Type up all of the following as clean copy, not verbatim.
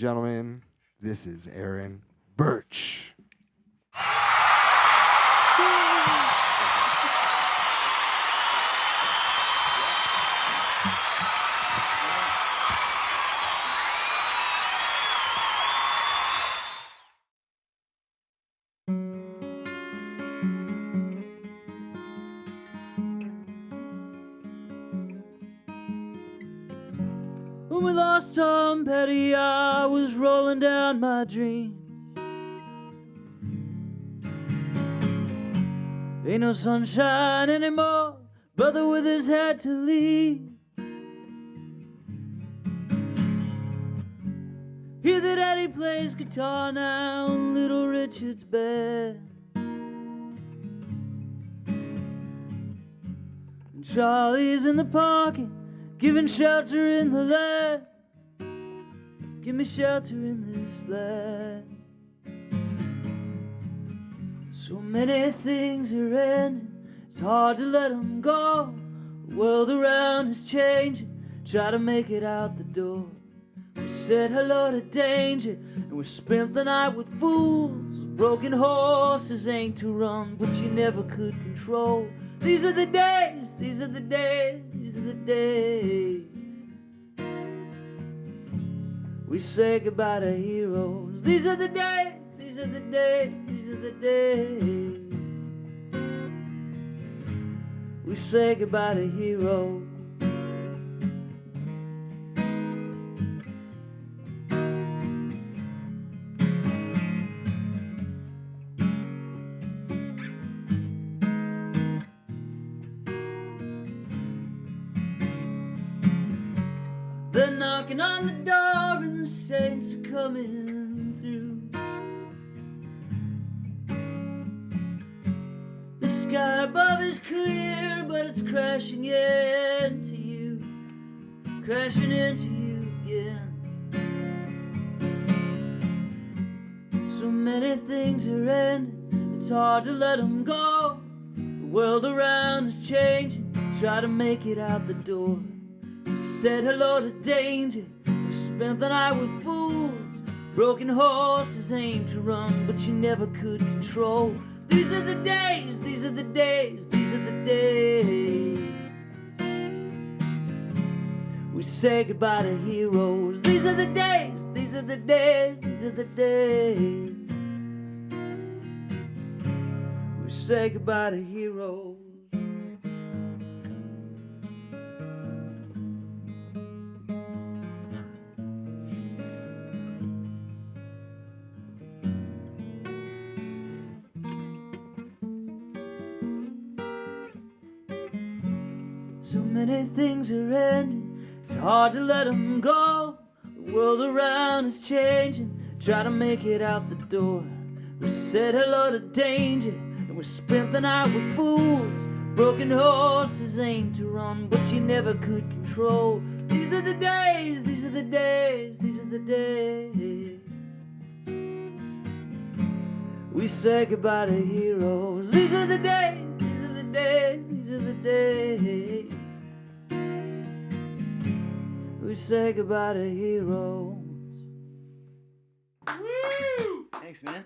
gentlemen, this is Aaron Burch. When we lost Tom Petty, I was rolling down my dreams. Ain't no sunshine anymore, brother Withers had to leave. Hear that Eddie plays guitar now in Little Richard's bed. And Charlie's in the pocket, giving shelter in the land. Give me shelter in this land. So many things are ending, it's hard to let them go. The world around is changing, try to make it out the door. We said hello to danger, and we spent the night with fools. Broken horses ain't to run, but you never could control. These are the days, these are the days, these are the days. We say goodbye to heroes. These are the days, these are the days, these are the days. We say goodbye to heroes. They're knocking on the door and the saints are coming through. The sky above is clear, but it's crashing into you, crashing into you again. So many things are ending, it's hard to let them go. The world around is changing, try to make it out the door. We said hello to danger, we spent the night with fools. Broken horses aim to run, but you never could control. These are the days, these are the days, these are the days. We say goodbye to heroes. These are the days, these are the days, these are the days. We say goodbye to heroes. So many things are ending, it's hard to let them go. The world around is changing, try to make it out the door. We said hello to danger, and we spent the night with fools. Broken horses aim to run, but you never could control. These are the days, these are the days, these are the days. We say goodbye to heroes. These are the days, these are the days, these are the days. We say goodbye to heroes. Woo! Thanks, man.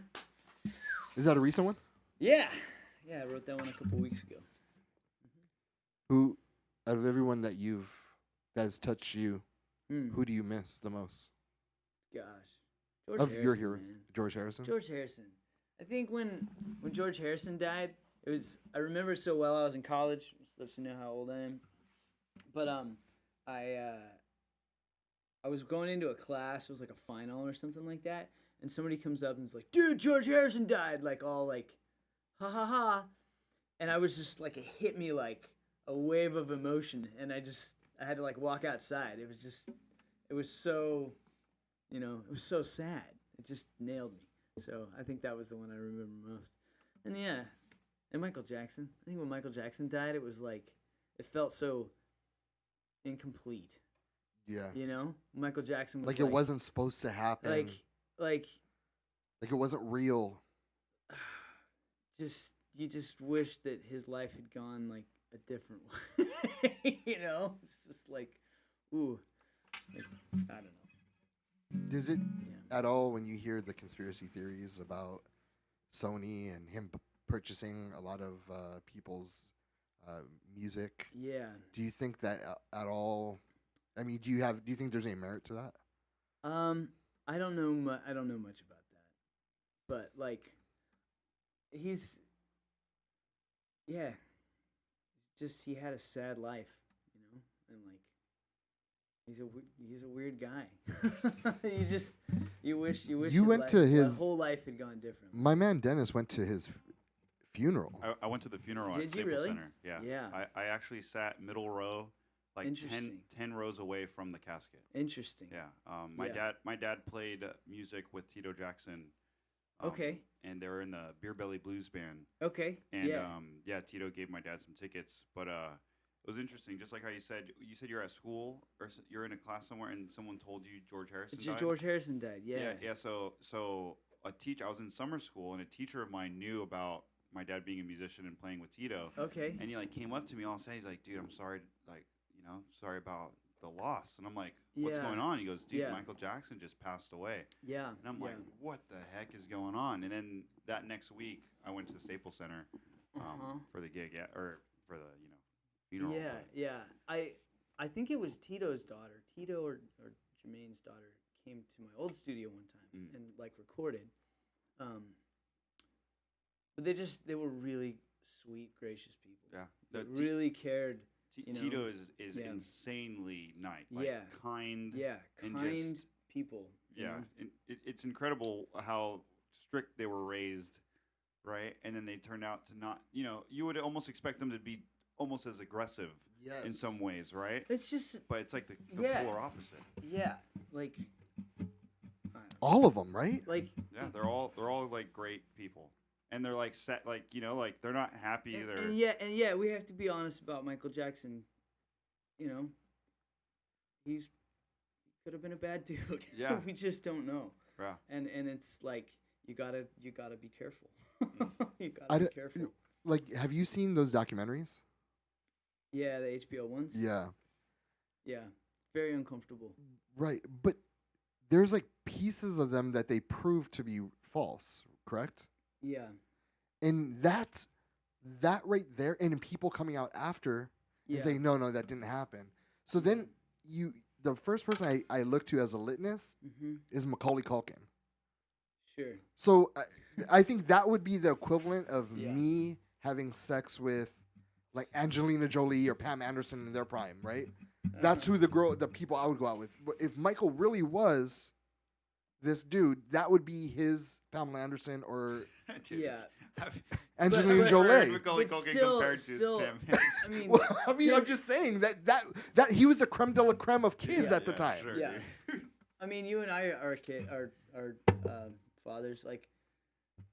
Is that a recent one? Yeah, I wrote that one a couple weeks ago. Who, out of everyone that has touched you, Mm. who do you miss the most? Gosh, George Of Harrison, your heroes, man. George Harrison? George Harrison. I think when George Harrison died, it was, I remember so well. I was in college, just lets you know how old I am. But I was going into a class, it was like a final or something like that, and somebody comes up and is like, "Dude, George Harrison died!" Like all like, ha ha ha, and I was just like, it hit me like a wave of emotion, and I had to like walk outside. It was so, it was so sad. It just nailed me. So I think that was the one I remember most. And yeah, and Michael Jackson. I think when Michael Jackson died, it was like, it felt so incomplete. Yeah. Michael Jackson was Like it wasn't supposed to happen. Like it wasn't real. you just wish that his life had gone like a different way. It's just like, ooh, like, I don't know. Does it Yeah. at all when you hear the conspiracy theories about Sony and him purchasing a lot of people's uh, music? Yeah. Do you think that at all? I mean, do you think there's any merit to that? Um, I don't know. I don't know much about that, but like, he's yeah. Just he had a sad life, and like he's a weird guy. You wish You his went to his whole life had gone differently. My man Dennis went to his funeral. I went to the funeral Did at you Staples really? Center. Yeah. Yeah. I actually sat middle row, like 10, Interesting. 10 rows away from the casket. Interesting. Yeah. Yeah. My dad played music with Tito Jackson. Okay. And they were in the Beer Belly Blues Band. Okay. And yeah. Tito gave my dad some tickets. But it was interesting, just like how you said you're at school or you're in a class somewhere and someone told you George Harrison died. George Harrison died. Yeah. Yeah. So I was in summer school and a teacher of mine knew about my dad being a musician and playing with Tito. Okay. And he like came up to me all sad. He's like, dude, I'm sorry, sorry about the loss. And I'm like, what's Yeah. going on? He goes, dude, Yeah. Michael Jackson just passed away. Yeah. And I'm yeah. like, what the heck is going on? And then that next week, I went to the Staples Center for the gig, or for the funeral. Yeah, yeah. I think it was Tito's daughter, Tito or Jermaine's daughter, came to my old studio one time and like recorded. But they were really sweet, gracious people. Yeah, They really cared. Tito is Yeah. insanely nice, like Yeah. kind. Yeah, and kind just- people. you Yeah, know? and it's incredible how strict they were raised, right? And then they turned out to not. You would almost expect them to be almost as aggressive Yes. in some ways, right? It's just But it's like the Yeah. polar opposite. yeah, like I don't know. All of them, right? like Yeah, they're all like great people, and they're like set, like like they're not happy either. and yeah, we have to be honest about Michael Jackson. He could have been a bad dude. Yeah. We just don't know. Yeah. And it's like you gotta be careful. You I gotta be don't- careful. Like, have you seen those documentaries? Yeah, the HBO ones. Yeah. Yeah. Very uncomfortable. Right, but there's like pieces of them that they prove to be false, correct? Yeah. And that right there, and then people coming out after Yeah. and saying, no, that didn't happen. So then the first person I look to as a litmus is Macaulay Culkin. Sure. So I think that would be the equivalent of Yeah. me having sex with like Angelina Jolie or Pam Anderson in their prime, right? That's who the people I would go out with. But if Michael really was this dude, that would be his Pamela Anderson or Dude, Yeah. Angelina but- Jolie. Macaulay But Culkin still- compared to still- Pam. I mean, Well, I mean, I'm just saying that he was a creme de la creme of kids Yeah. at the time. Sure, Yeah. dude. I mean, you and I are fathers. Like,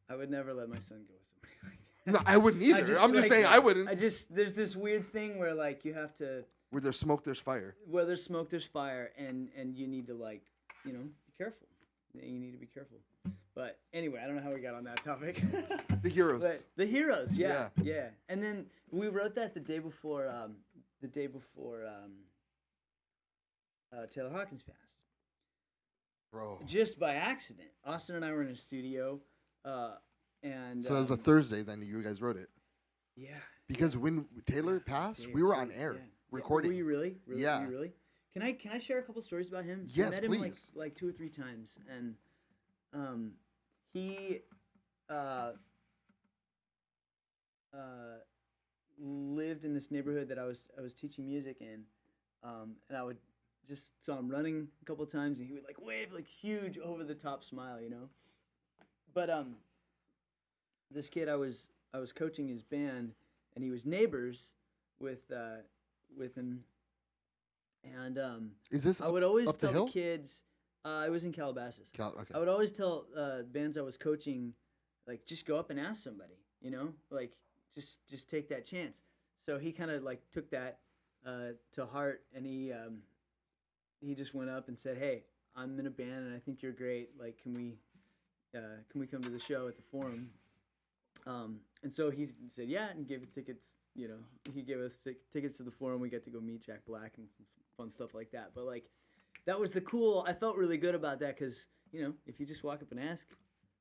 I would never let my son go with somebody like that. No, I wouldn't either. I'm just like, saying I wouldn't. there's this weird thing where like you have to, Where there's smoke, there's fire. where there's smoke, there's fire, and you need to like, be careful. You need to be careful. But anyway, I don't know how we got on that topic. The heroes. But the heroes, yeah. And then we wrote that the day before Taylor Hawkins passed. Bro. Just by accident. Austin and I were in a studio, and So it was a Thursday then you guys wrote it. yeah. Because when Taylor passed, we were on air recording. Were you really? Yeah. Were you really? Can I share a couple stories about him? Yes, I met him please. like 2 or 3 times, and he lived in this neighborhood that I was teaching music in, and I would just saw him running a couple times, and he would like wave like huge over the top smile, But this kid I was coaching his band, and he was neighbors with him, and Is this I would always up the tell hill? the kids. I was in Calabasas. Okay. I would always tell bands I was coaching, like, just go up and ask somebody, like just take that chance. So he kind of like took that to heart, and he just went up and said, "Hey, I'm in a band, and I think you're great. Like, can we come to the show at the Forum?" And so he said, "Yeah," and gave us tickets. He gave us tickets to the Forum. We got to go meet Jack Black and some fun stuff like that. But like, that was the cool. I felt really good about that because if you just walk up and ask,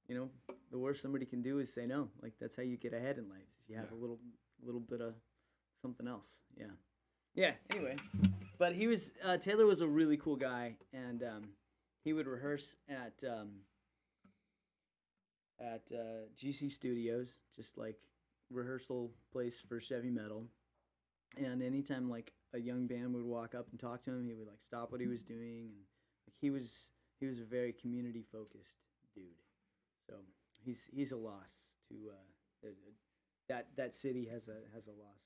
the worst somebody can do is say no. Like that's how you get ahead in life. Is you have a little bit of something else. Yeah. Yeah. Anyway, but Taylor was a really cool guy, and he would rehearse at GC Studios, just like rehearsal place for Chevy Metal. And anytime like a young band would walk up and talk to him, he would like stop what he was doing, and like he was a very community focused dude. So he's a loss to that city has a loss.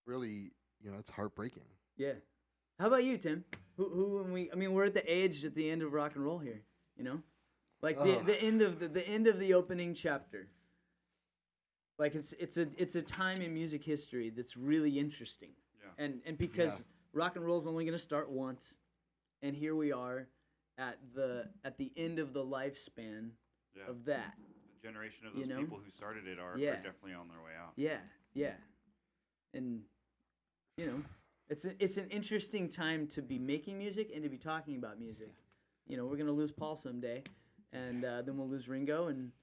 Really, it's heartbreaking. Yeah. How about you, Tim? Who we're at the age at the end of rock and roll here, like the end of the opening chapter. Like it's a time in music history that's really interesting. Yeah. And because rock and roll is only going to start once, and here we are at the end of the lifespan of that. The generation of those people who started it are definitely on their way out. Yeah, yeah. And it's an interesting time to be making music and to be talking about music. We're going to lose Paul someday, and then we'll lose Ringo, and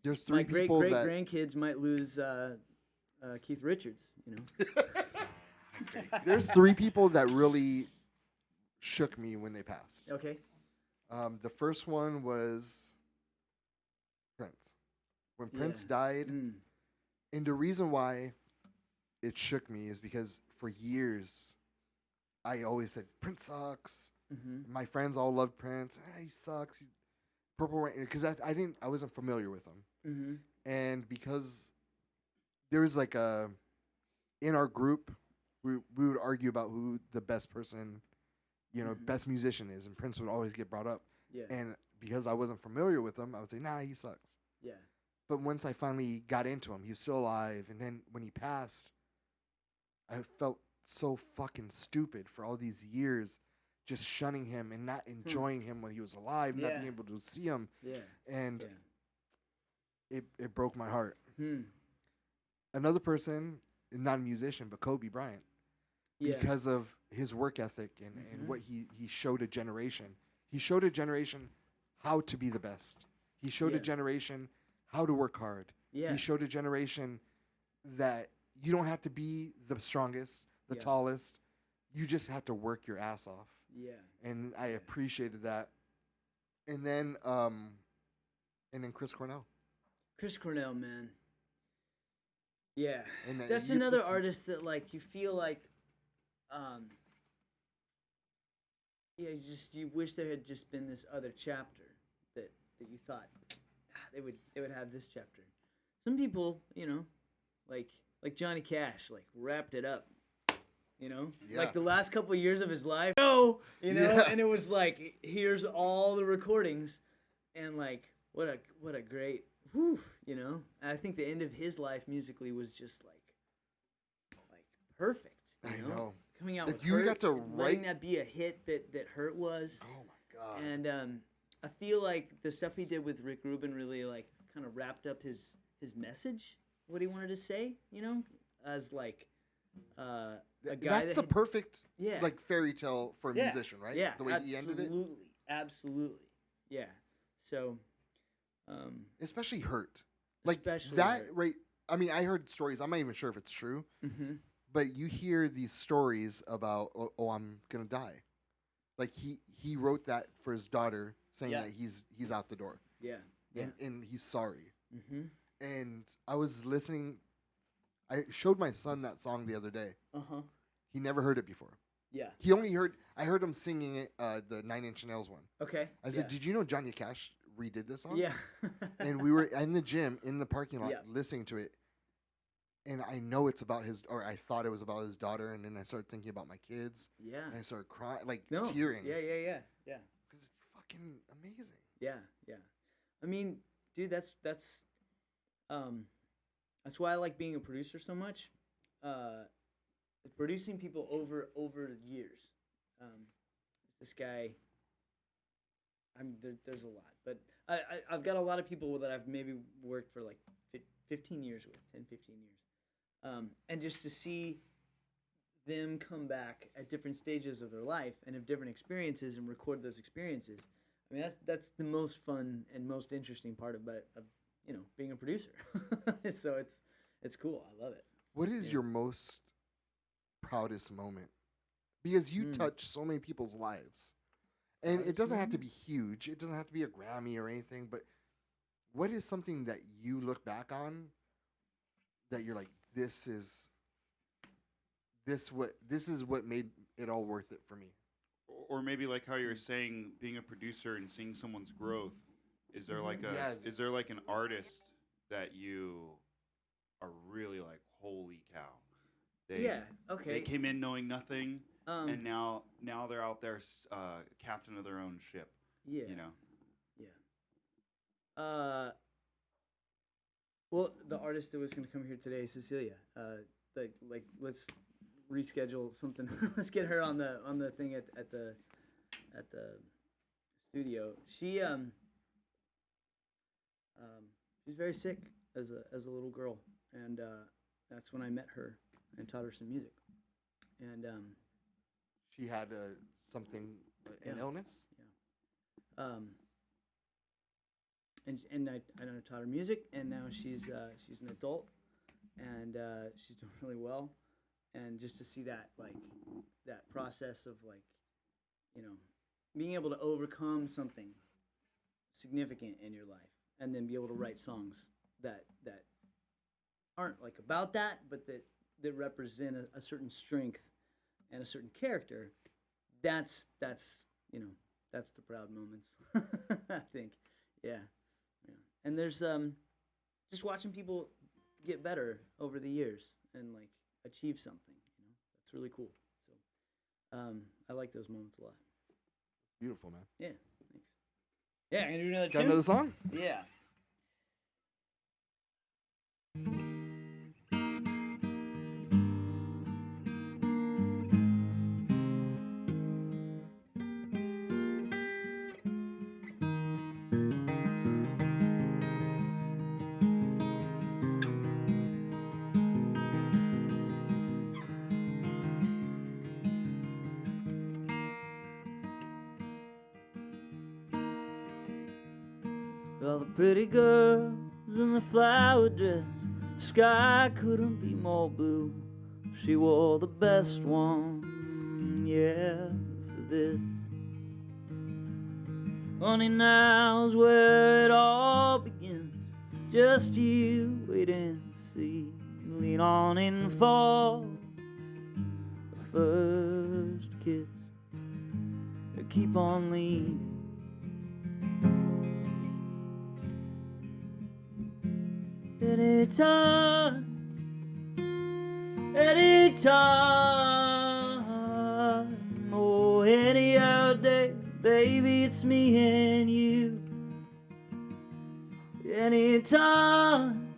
there's three my people great grandkids might lose Keith Richards. There's three people that really shook me when they passed. Okay. The first one was Prince. When Prince died, and the reason why it shook me is because for years I always said Prince sucks. Mm-hmm. My friends all loved Prince. He sucks. Purple Rain, because I wasn't familiar with him, and because there was like in our group, we would argue about who the best person, best musician is, and Prince would always get brought up. Yeah. And because I wasn't familiar with him, I would say, nah, he sucks. Yeah. But once I finally got into him, he was still alive, and then when he passed, I felt so fucking stupid for all these years. Just shunning him and not enjoying him when he was alive, not being able to see him. Yeah. And it broke my heart. Another person, not a musician, but Kobe Bryant. Because of his work ethic and what he showed a generation. He showed a generation how to be the best. He showed a generation how to work hard. Yeah. He showed a generation that you don't have to be the strongest, the tallest. You just have to work your ass off. Yeah. And I appreciated that. And then Chris Cornell. Chris Cornell, man. Yeah. And that's another artist that like you feel like you wish there had just been this other chapter that you thought they would have this chapter. Some people, like Johnny Cash, like wrapped it up. Like the last couple of years of his life, and it was like, here's all the recordings, and like, what a great, and I think the end of his life musically was just like perfect. I know. Coming out if with you Hurt, got to write, letting that be a hit that Hurt was. Oh my God. And I feel like the stuff he did with Rick Rubin really like kind of wrapped up his message, what he wanted to say, as like. A guy that's a perfect like fairy tale for a musician, right? Yeah, the way he ended it. Absolutely. Yeah. So, especially Hurt, like especially that, Hurt. Right? I mean, I heard stories. I'm not even sure if it's true, but you hear these stories about, oh, I'm gonna die. Like he wrote that for his daughter, saying that he's out the door. Yeah. And he's sorry. And I was listening. I showed my son that song the other day. He never heard it before. Yeah. I heard him singing it, the 9 Inch Nails one. Okay. I said, did you know Johnny Cash redid this song? Yeah. And we were in the gym, in the parking lot, listening to it. And I know it's about or I thought it was about his daughter. And then I started thinking about my kids. Yeah. And I started crying, tearing. Yeah. Because it's fucking amazing. Yeah. I mean, dude, that's why I like being a producer so much. Producing people over years. This guy, there's a lot, but I've got a lot of people that I've maybe worked for like 15 years with, 10, 15 years. And just to see them come back at different stages of their life and have different experiences and record those experiences. I mean, that's the most fun and most interesting part of being a producer. So it's cool. I love it. What is your most proudest moment? Because you touch so many people's lives. And it doesn't have to be huge. It doesn't have to be a Grammy or anything, but what is something that you look back on that you're like, this is what made it all worth it for me? Or maybe like how you're saying, being a producer and seeing someone's growth. Is there like is there like an artist that you are really like, holy cow? They came in knowing nothing, and now they're out there, captain of their own ship. Yeah. You know. Yeah. Well, the artist that was going to come here today, Cecilia. Like let's reschedule something. Let's get her on the thing at the studio. She's very sick as a little girl, and that's when I met her and taught her some music. And she had something, an illness. Yeah. And I taught her music, and now she's an adult, and she's doing really well. And just to see that process of being able to overcome something significant in your life, and then be able to write songs that aren't like about that, but that represent a certain strength and a certain character. That's the proud moments. I think, yeah. And there's just watching people get better over the years and like achieve something. That's really cool. So I like those moments a lot. Beautiful, man. Yeah, thanks. Yeah, I'm gonna do another Got tune? another song? Yeah. All the pretty girls in the flower dress, sky couldn't be more blue. She wore the best one, yeah, for this. Only now's where it all begins. Just you wait and see. Lean on and fall. The first kiss, keep on leaning. Anytime, oh, any other day, baby, it's me and you. Anytime,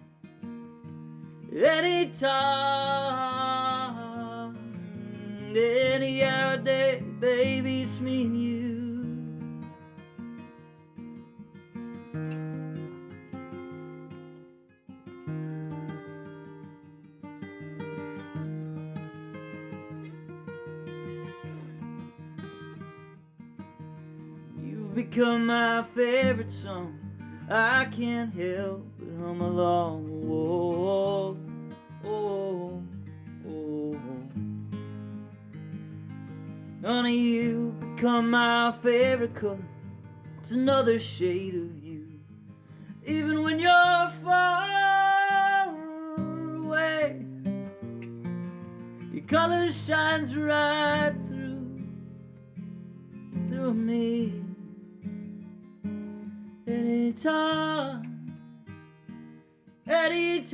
any other day, baby, it's me and you. Become my favorite song. I can't help but hum along. Whoa, oh, oh, oh. Honey, you become my favorite color. It's another shade of you. Even when you're far away, your color shines right through me. Anytime, any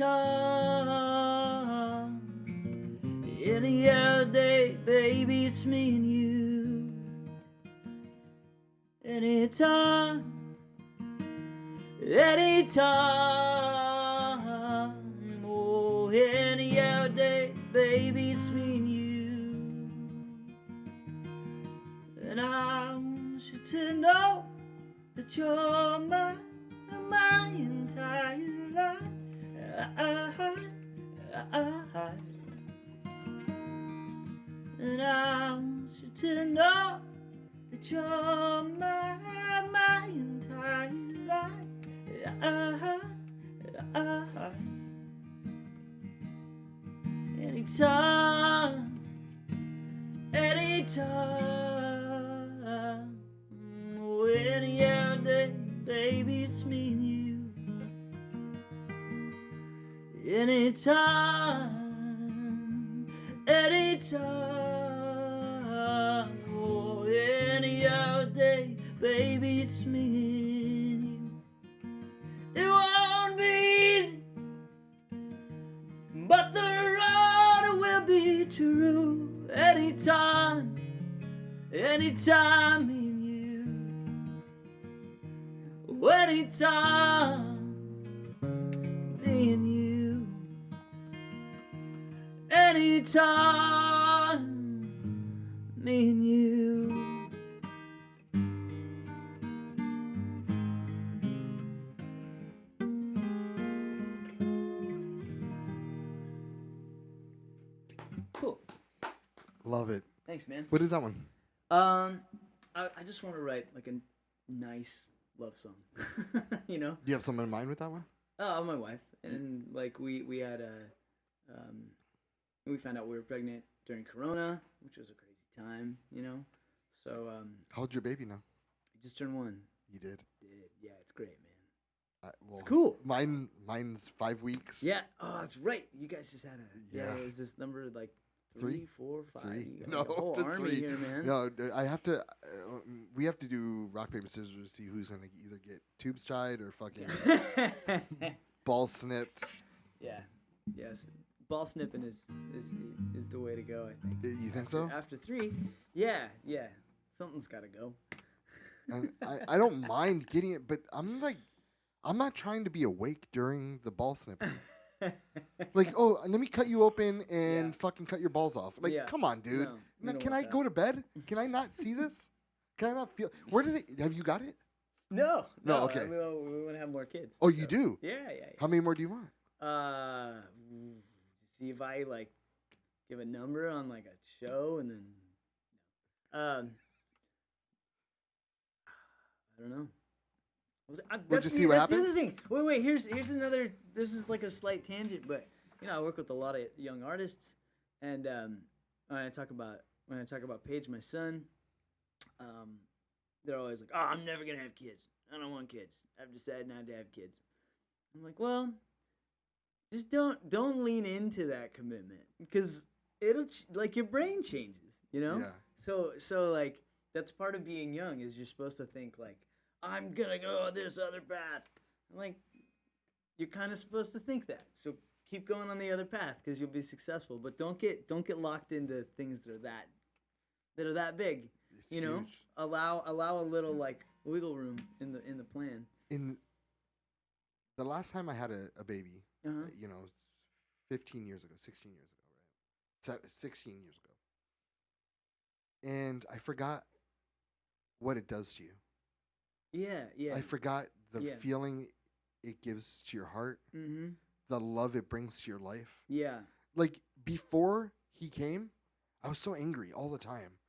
other day, baby, it's me and you. Anytime, oh, any other day, baby, it's me and you. And I want you to know that you're my entire life. to know that you're my entire life. Anytime, any other day, baby, it's me and you. Anytime, oh, any other day, baby, it's me and you. It won't be easy, but the road will be true. Anytime, me and you. Anytime, me and you. Anytime, me and you. Cool. Love it. Thanks, man. What is that one? I just want to write like a nice love song. You know? Do you have someone in mind with that one? Oh, my wife. And like we had we found out we were pregnant during Corona, which was a crazy time, you know. So How old's your baby now? I just turned 1. You did? Yeah, it's great, man. Well, It's cool. Mine's 5 weeks. Yeah. Oh, that's right. You guys just had a Yeah. Is this number like 3, 3, 4, 5? 3. You got No, like a whole that's army 3. here, man. No, I have to. We have to do rock paper scissors to see who's gonna either get tubes tied or fucking balls snipped. Yeah. Yes. Ball snipping is the way to go, I think. You think so? After 3, yeah. Something's got to go. And I don't mind getting it, but I'm not trying to be awake during the ball snipping. Like, oh, let me cut you open and fucking cut your balls off. Like, come on, dude. No, Can I go to bed? Can I not see this? Can I not feel? Where did it? Have you got it? No. Okay. I mean, we want to have more kids. Oh, you do? Yeah. How many more do you want? See if I like give a number on like a show and then I don't know. We'll just see what that's happens. The other thing. Wait. Here's another. This is like a slight tangent, but you know I work with a lot of young artists, and when I talk about Paige, my son, they're always like, "Oh, I'm never gonna have kids. I don't want kids. I've decided not to have kids." I'm like, well, just don't lean into that commitment because it'll like your brain changes, you know. Yeah. So like that's part of being young is you're supposed to think like I'm gonna go this other path. I'm like you're kind of supposed to think that. So keep going on the other path because you'll be successful. But don't get locked into things that are that big. It's you know, huge. allow a little like wiggle room in the plan. In the last time I had a baby, you know, 15 years ago, 16 years ago, right? 16 years ago. And I forgot what it does to you. Yeah. I forgot the Yeah. feeling it gives to your heart, Mm-hmm. the love it brings to your life. Yeah. Like, before he came, I was so angry all the time.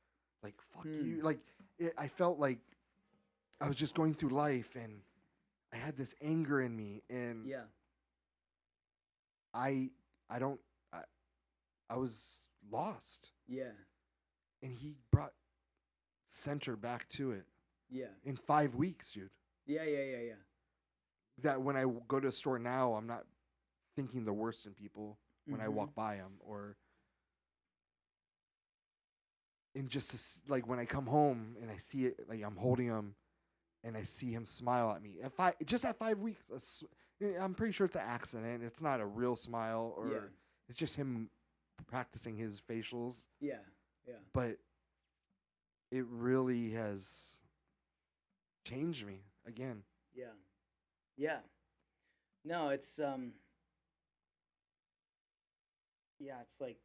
Like, fuck you. Like, I felt like I was just going through life, and I had this anger in me, and Yeah. I was lost. Yeah. And he brought center back to it Yeah. in 5 weeks, dude. Yeah. That when I go to a store now, I'm not thinking the worst in people when I walk by them, or in just like when I come home and I see it, like I'm holding him and I see him smile at me. Just at 5 weeks, I'm pretty sure it's an accident. It's not a real smile, or it's just him practicing his facials. Yeah. But it really has changed me again. Yeah. No, it's it's like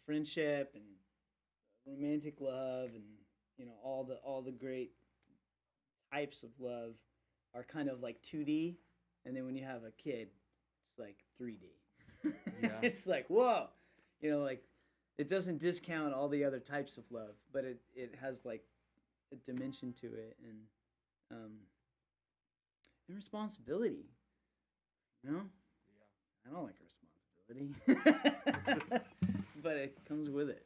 friendship and romantic love and all the great types of love are kind of like 2D, and then when you have a kid, it's like 3D. Yeah. It's like whoa, like it doesn't discount all the other types of love, but it has like a dimension to it and responsibility. You know? Yeah. I don't like responsibility, but it comes with it.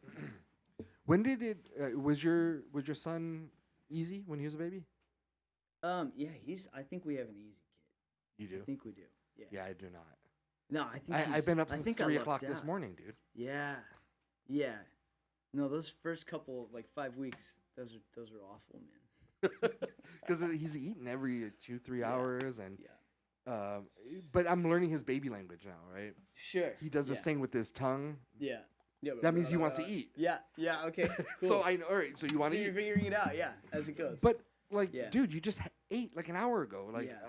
When did it? Was your son easy when he was a baby? Yeah, I think we have an easy kid. You do? I think we do. Yeah. Yeah, I do not. No, I think I've been up since 3 o'clock this morning, dude. Yeah, yeah. No, those first couple, like 5 weeks, those are awful, man. Because he's eating every 2-3 hours, and yeah. But I'm learning his baby language now, right? Sure. He does this thing with his tongue. Yeah. Yeah. That means he wants to eat. Yeah. Yeah. Okay. Cool. So I know. All right. So you want to eat? You're figuring it out, yeah, as it goes. But dude, you just ate like an hour ago. Like, Yeah.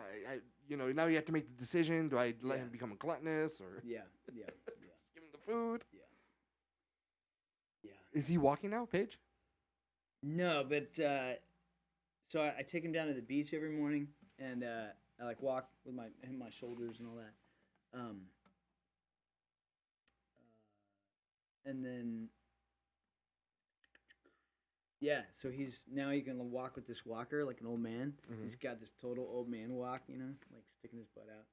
Now you have to make the decision. Do I let him become a gluttonous or? Yeah. Just give him the food. Yeah. Is he walking now, Paige? No, but so I take him down to the beach every morning, and I like walk with my shoulders and all that, and then so he can walk with this walker like an old man. Mm-hmm. He's got this total old man walk, like sticking his butt out.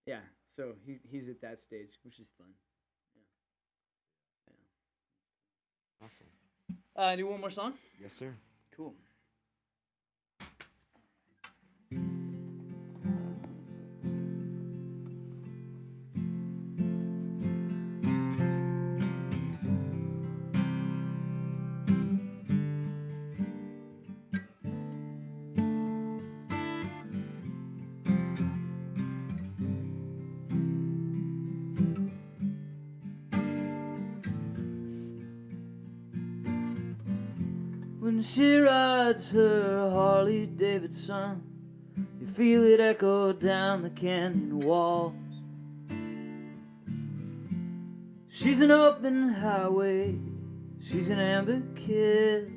Yeah, so he's at that stage, which is fun. Yeah. Awesome. Do one more song? Yes, sir. Cool. When she rides her Harley Davidson, you feel it echo down the canyon walls. She's an open highway, she's an amber kiss.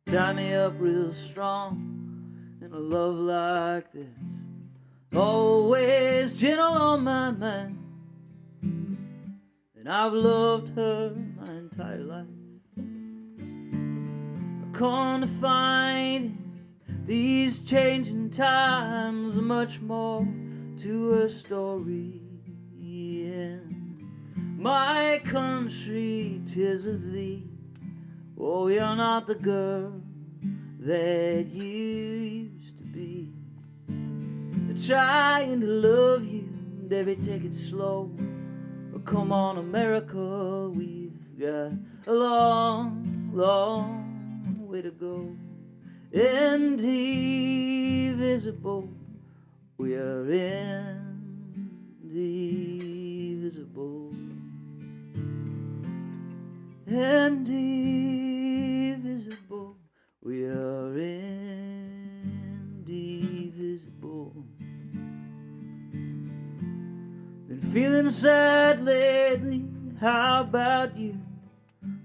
Tie me up real strong in a love like this. Always gentle on my mind, and I've loved her my entire life. Come to find these changing times, much more to her story. In my country, 'tis of thee. Oh, you're not the girl that you used to be. Trying to love you, baby, take it slow. Oh, come on, America, we've got a long, long way to go. Indivisible, we are indivisible. Indivisible, we are indivisible. Been feeling sad lately, how about you?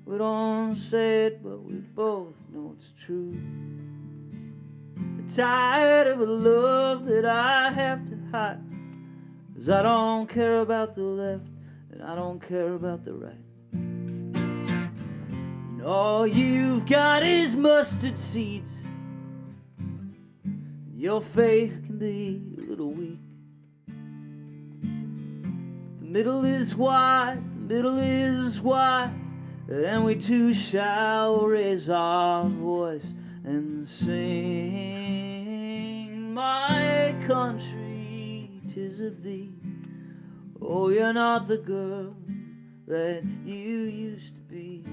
We don't say it, but we both know it's true. Tired of a love that I have to hide, 'cause I don't care about the left and I don't care about the right. And all you've got is mustard seeds. Your faith can be a little weak. The middle is wide, the middle is wide, and we too shall raise our voice and sing. My country, 'tis of thee. Oh, you're not the girl that you used to be.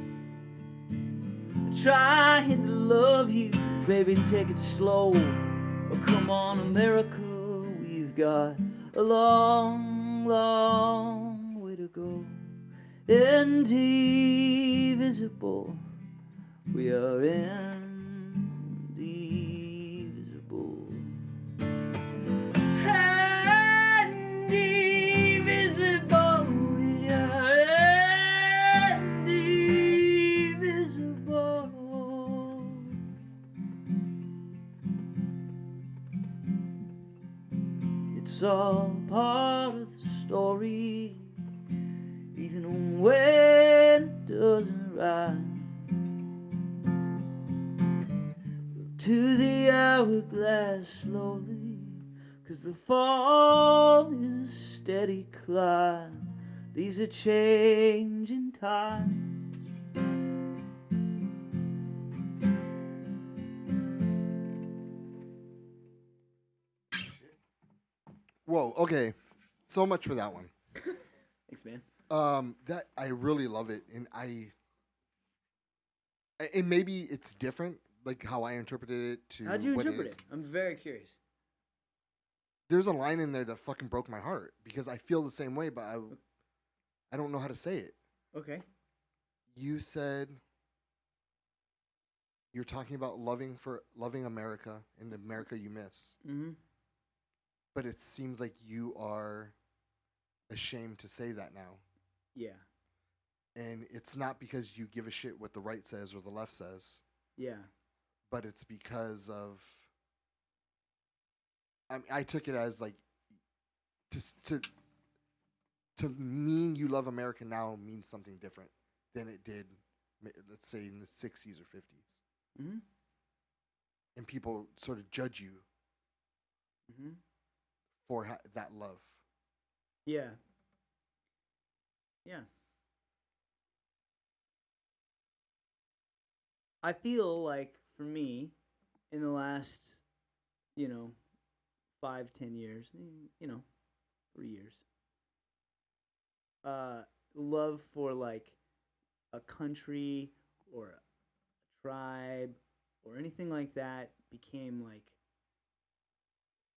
Trying to love you, baby, take it slow. Oh, come on, America, we've got a long, long way to go. Indivisible, we are indivisible. Indivisible, we are indivisible. It's all part of the story. Even when doesn't rise. To the hourglass slowly, 'cause the fall is a steady climb. These are changing times. Whoa, okay. So much for that one. Thanks, man. That I really love it, and and maybe it's different, like how I interpreted it to. How'd you what interpret is. it? I'm very curious. There's a line in there that fucking broke my heart because I feel the same way, but I don't know how to say it. Okay. You said you're talking about loving America and the America you miss, Mm-hmm. but it seems like you are ashamed to say that now. Yeah. And it's not because you give a shit what the right says or the left says, Yeah. but it's because of. I took it as like to mean you love America now means something different than it did, let's say, in the 60s or 50s. Mm-hmm. And people sort of judge you Mm-hmm. for that love. Yeah. Yeah. I feel like for me, in the last, 5-10 years, 3 years, love for like a country or a tribe or anything like that became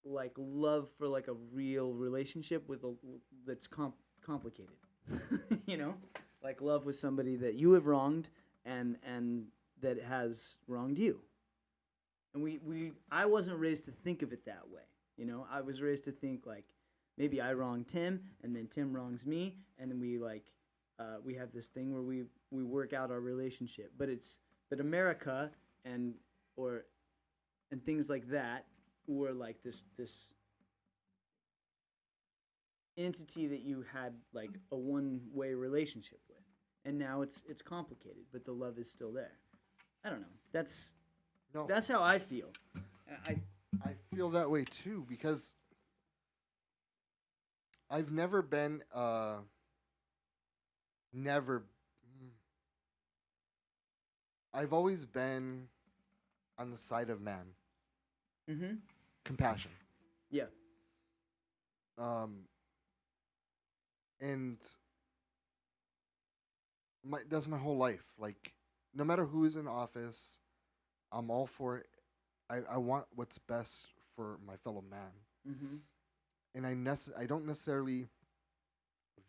like love for like a real relationship with that's complicated. Like love with somebody that you have wronged and that has wronged you. And I wasn't raised to think of it that way. I was raised to think like maybe I wrong Tim and then Tim wrongs me and then we have this thing where we work out our relationship. But America and things like that were like this entity that you had like a one-way relationship with. And now it's complicated, but the love is still there. I don't know. That's how I feel. I feel that way too because I've never been I've always been on the side of man. Mm-hmm. Compassion. Yeah. And that's my whole life. Like, no matter who is in office, I'm all for it. I want what's best for my fellow man. Mm-hmm. And I don't necessarily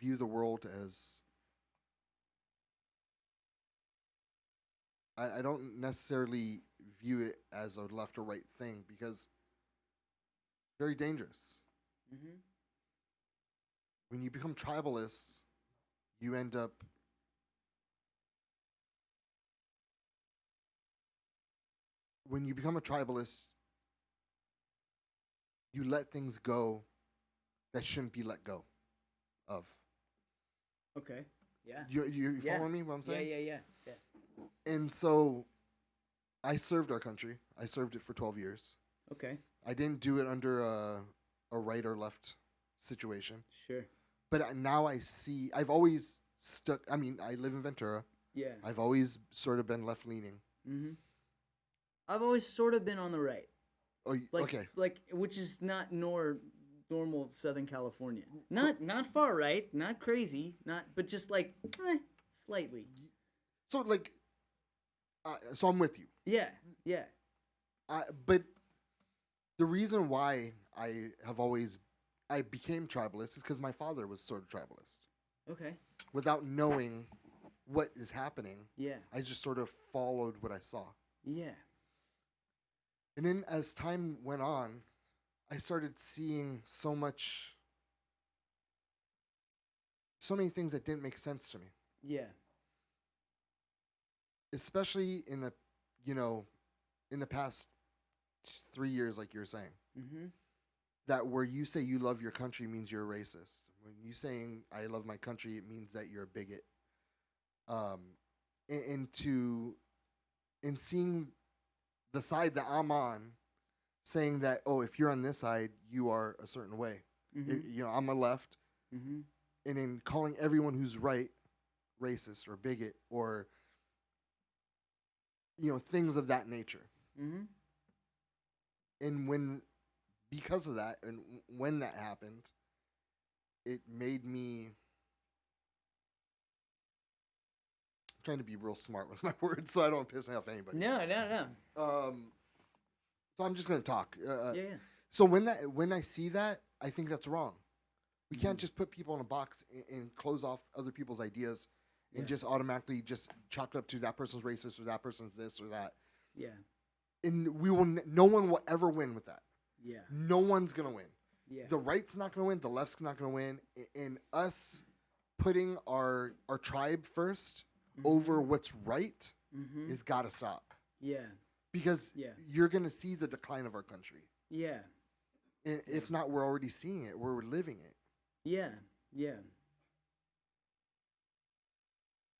view the world as. I don't necessarily view it as a left or right thing because it's very dangerous. Mm-hmm. When you become tribalists, you end up when you become a tribalist, you let things go that shouldn't be let go of. Okay. Yeah. You following me what I'm saying? Yeah. And so I served our country. I served it for 12 years. Okay. I didn't do it under a right or left situation. Sure. But now I see, I've always stuck, I live in Ventura. Yeah. I've always sort of been left-leaning. Mm-hmm. I've always sort of been on the right. Oh, okay. Like, which is not normal Southern California. Not far right, not crazy, but just like, slightly. So, like, so I'm with you. Yeah. But the reason why I became tribalist is because my father was sort of tribalist. Okay. Without knowing what is happening, yeah, I just sort of followed what I saw. Yeah. And then as time went on, I started seeing so many things that didn't make sense to me. Yeah. Especially in the past 3 years, like you were saying. Mm-hmm. That where you say you love your country means you're a racist. When you saying I love my country, it means that you're a bigot. and seeing the side that I'm on, saying that, oh, if you're on this side, you are a certain way. Mm-hmm. I'm a left, Mm-hmm. and in calling everyone who's right racist or bigot or things of that nature. Mm-hmm. And because of that, and when that happened, it made me trying to be real smart with my words so I don't piss off anybody. No. So I'm just gonna talk. Yeah. So when I see that, I think that's wrong. We can't just put people in a box and close off other people's ideas and just automatically just chalk it up to that person's racist or that person's this or that. Yeah. And no one will ever win with that. Yeah. No one's gonna win. Yeah. The right's not gonna win. The left's not gonna win. And us putting our tribe first over what's right is gotta stop. Yeah. Because you're gonna see the decline of our country. Yeah. And if not, we're already seeing it. We're living it. Yeah. Yeah.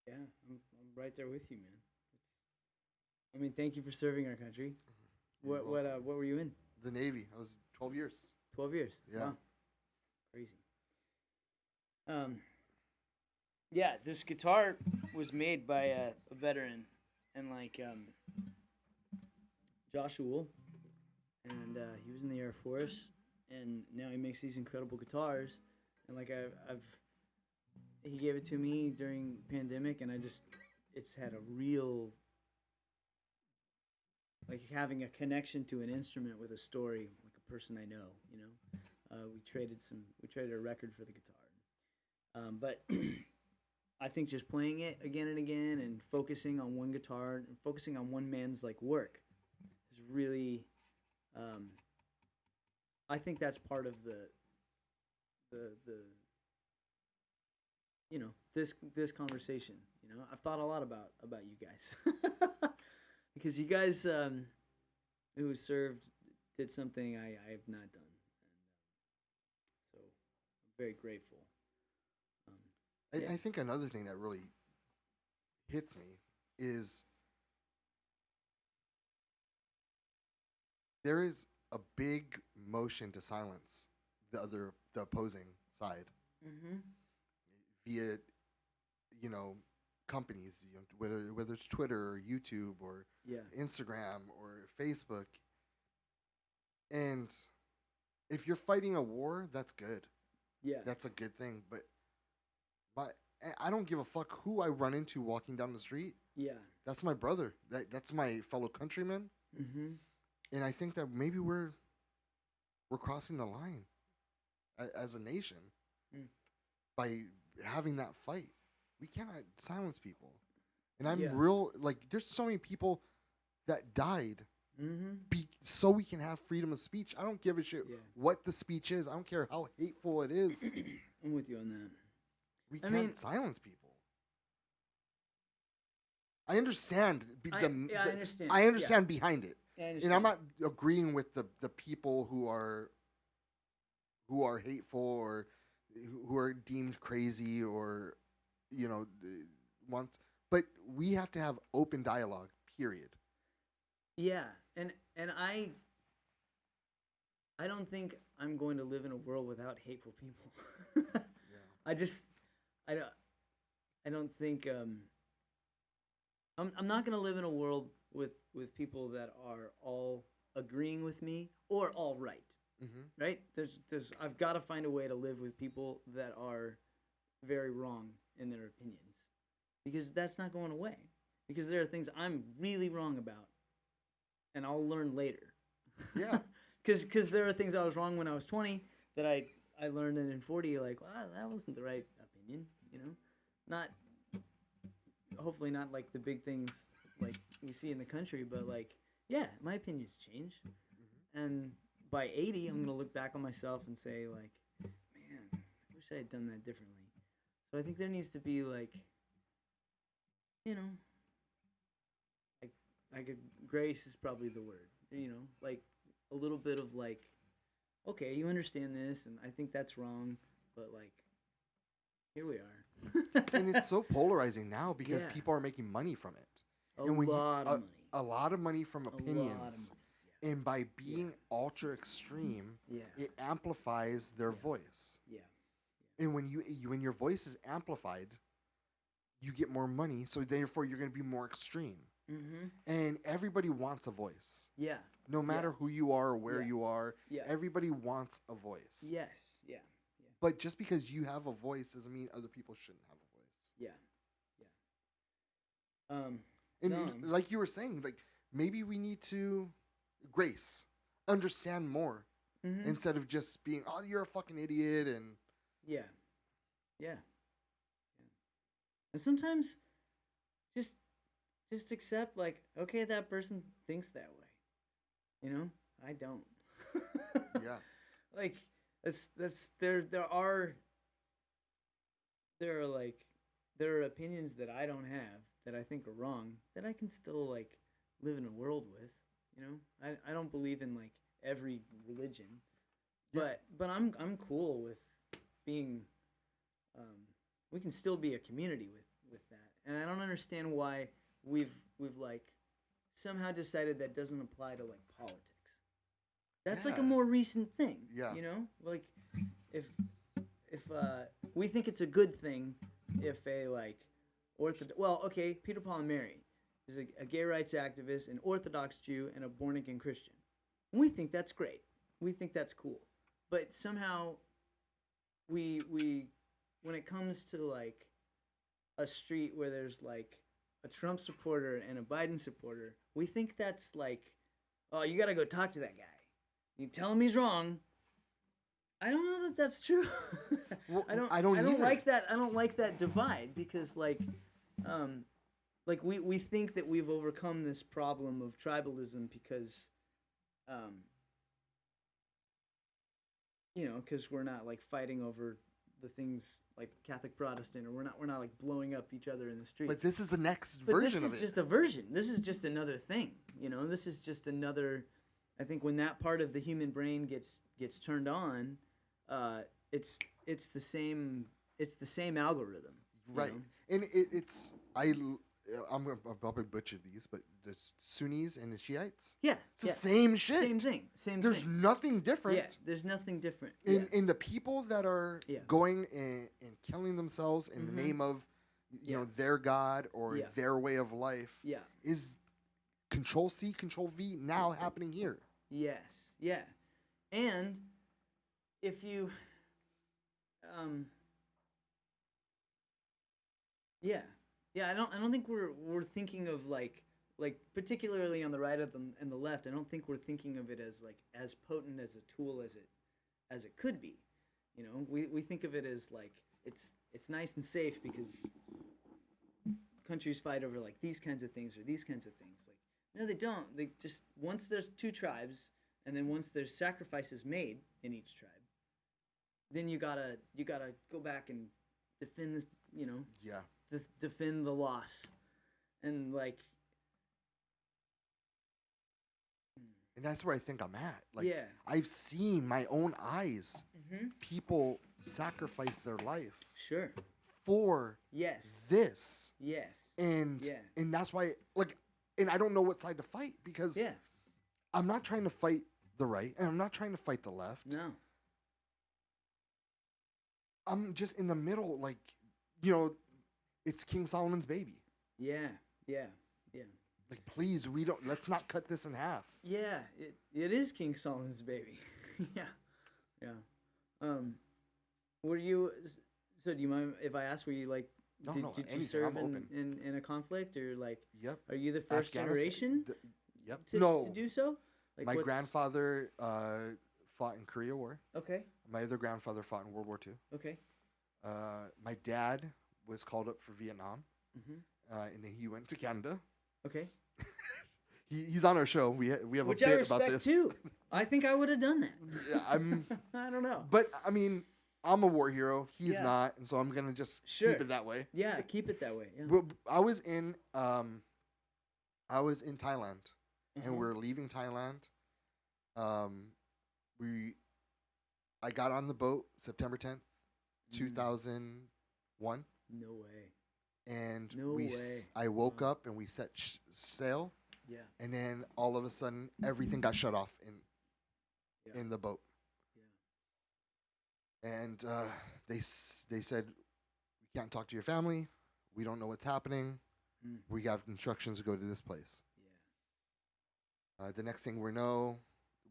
Yeah. I'm right there with you, man. Thank you for serving our country. What were you in? The Navy. I was 12 years. 12 years. Yeah. Wow. Crazy. Yeah, this guitar was made by a veteran, and Josh Uhl, and he was in the Air Force, and now he makes these incredible guitars, and he gave it to me during pandemic, and it's had a real, having a connection to an instrument with a story, like a person I know, we traded a record for the guitar, but I think just playing it again and again and focusing on one guitar and focusing on one man's work is really, I think that's part of the this conversation. I've thought a lot about you guys because you guys who served did something I have not done, and so I'm very grateful. I think another thing that really hits me is there is a big motion to silence the opposing side via companies, whether it's Twitter or YouTube or Instagram or Facebook. And if you're fighting a war, that's good. Yeah, that's a good thing. But I don't give a fuck who I run into walking down the street. Yeah, that's my brother. That's my fellow countryman. And I think that maybe we're crossing the line as a nation by having that fight. We cannot silence people. And I'm there's so many people that died so we can have freedom of speech. I don't give a shit what the speech is. I don't care how hateful it is. I'm with you on that. We can't silence people. I understand. I understand. I understand behind it. I understand. And I'm not agreeing with the people who are hateful or who are deemed crazy or but we have to have open dialogue, period. Yeah, and I don't think I'm going to live in a world without hateful people. I don't think I'm not going to live in a world with people that are all agreeing with me or all right. Right? There's I've got to find a way to live with people that are very wrong in their opinions, because that's not going away. Because there are things I'm really wrong about, and I'll learn later. Yeah. Because there are things I was wrong when I was 20 that I learned in 40. Wow, that wasn't the right opinion. Not hopefully not the big things we see in the country, but my opinions change, and by 80, I'm gonna look back on myself and say man, I wish I had done that differently. So I think there needs to be grace is probably the word. A little bit of okay, you understand this, and I think that's wrong, but here we are. And it's so polarizing now because Yeah. people are making money from it. a and when you- lot of money. A lot of money from A lot of opinions. money. And by being ultra extreme, Yeah. it amplifies their Yeah. voice. Yeah. And when when your voice is amplified, you get more money. So therefore, you're going to be more extreme. Mm-hmm. And everybody wants a voice, Yeah. no matter who you are or where Yeah. you are. Yeah. Everybody wants a voice. Yes. Yeah. But just because you have a voice doesn't mean other people shouldn't have a voice. Yeah. And No. like you were saying, like maybe we need to understand more Mm-hmm. instead of just being, oh, you're a fucking idiot. And Yeah. Yeah. And sometimes just accept like, okay, that person thinks that way. You know? I don't. yeah, Like there are opinions that I don't have that I think are wrong that I can still like live in a world with, you know? I don't believe in like every religion. Yeah. But I'm cool with being we can still be a community with that. And I don't understand why we've like somehow decided that doesn't apply to like politics. That's like a Yeah. more recent thing. Yeah. You know? Like if we think it's a good thing if a like Peter Paul and Mary is a gay rights activist, an Orthodox Jew, and a born again Christian. And we think that's great. We think that's cool. But somehow we when it comes to like a street where there's like a Trump supporter and a Biden supporter, we think that's like, oh, you gotta go talk to that guy. You tell him he's wrong. I don't know that that's true. Well, I don't either. like that. I don't like that divide because like we think that we've overcome this problem of tribalism because you know, because we're not like fighting over the things like Catholic Protestant, or we're not like blowing up each other in the streets. But this is the next But version this of is it. just a version. This is just another thing. You know, this is just another. I think when that part of the human brain gets turned on, it's the same algorithm. you Right. know? And I'm going to probably butcher these, but the Sunnis and the Shiites, Yeah. it's the same shit. Same thing. There's nothing different. Yeah. There's nothing different. In the people that are Yeah. going and killing themselves in the Mhm. name of Yeah. their God or Yeah. their way of life Yeah. is Control C, Control V now happening here. Yes. Yeah. And if you yeah. Yeah, I don't think we're thinking of like particularly on the right of them and the left, I don't think we're thinking of it as like as potent as a tool as it could be. You know, we think of it as like it's nice and safe because countries fight over like these kinds of things or these kinds of things. Like no, they don't. They just once there's two tribes and then once there's sacrifices made in each tribe, then you gotta go back and defend this, you know, Yeah. defend the loss, and like, And that's where I think I'm at. Like yeah, I've seen my own eyes mm-hmm. people sacrifice their life Sure, for yes, this. yes, And Yeah. and that's why and I don't know what side to fight because yeah, I'm not trying to fight the right and I'm not trying to fight the left. no, I'm just in the middle, like, it's King Solomon's baby. yeah, yeah, yeah, Like, please, let's not cut this in half. yeah. It is King Solomon's baby. Yeah, yeah. Were you? So, do you mind if I ask? Were you like? No, did no, you anything, serve I'm open. in a conflict or like? Yep. Are you the first Afghanistan- generation Yep. to No, do so? Like my what's- grandfather fought in Korea War. Okay. My other grandfather fought in World War II. Okay. My dad was called up for Vietnam, Mm-hmm. and then he went to Canada. Okay. He's on our show. We have Which a I bit respect about this. too. I think I would have done that. Yeah, I don't know. But I mean, I'm a war hero. He's Yeah. not, and so I'm gonna just Sure. keep it that way. Yeah, keep it that way. Yeah. Well, I was in Thailand, Uh-huh. and we're leaving Thailand. I got on the boat September 10th, Mm. 2000. 1. No way. And No way. I woke Wow. up and we set sail, Yeah. and then all of a sudden everything got shut off Yeah. in the boat. Yeah. And they said, we can't talk to your family. We don't know what's happening. Mm. We have instructions to go to this place. Yeah. The next thing we know,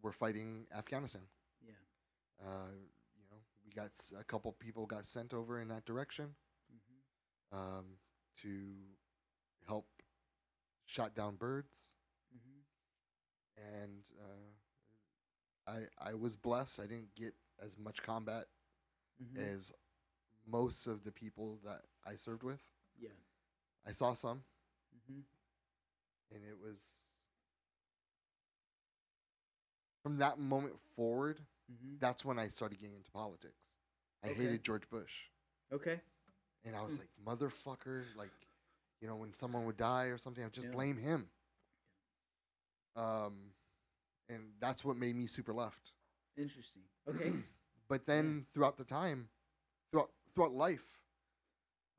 we're fighting Afghanistan. Yeah. We got a couple people got sent over in that direction Mm-hmm. to help shot down birds. Mm-hmm. And I was blessed. I didn't get as much combat Mm-hmm. as most of the people that I served with. Yeah. I saw some, Mm-hmm. and it was from that moment forward. Mm-hmm. That's when I started getting into politics. I Okay. hated George Bush, Okay. and I was like, motherfucker, like, when someone would die or something, I'd just Yeah. blame him. And that's what made me super left. Interesting. Okay. But then throughout life,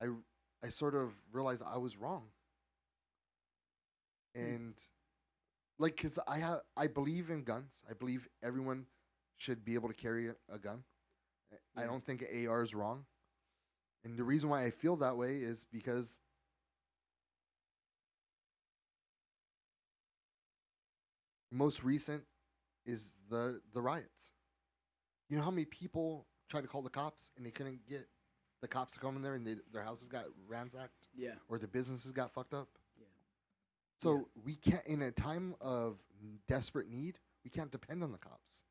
I sort of realized I was wrong. And like, cause I believe in guns. I believe everyone should be able to carry a gun. I Yeah. don't think an AR is wrong. And the reason why I feel that way is because most recent is the riots. You know how many people tried to call the cops and they couldn't get the cops to come in there, and their houses got ransacked Yeah. or the businesses got fucked up? Yeah. So we can't, in a time of desperate need, we can't depend on the cops.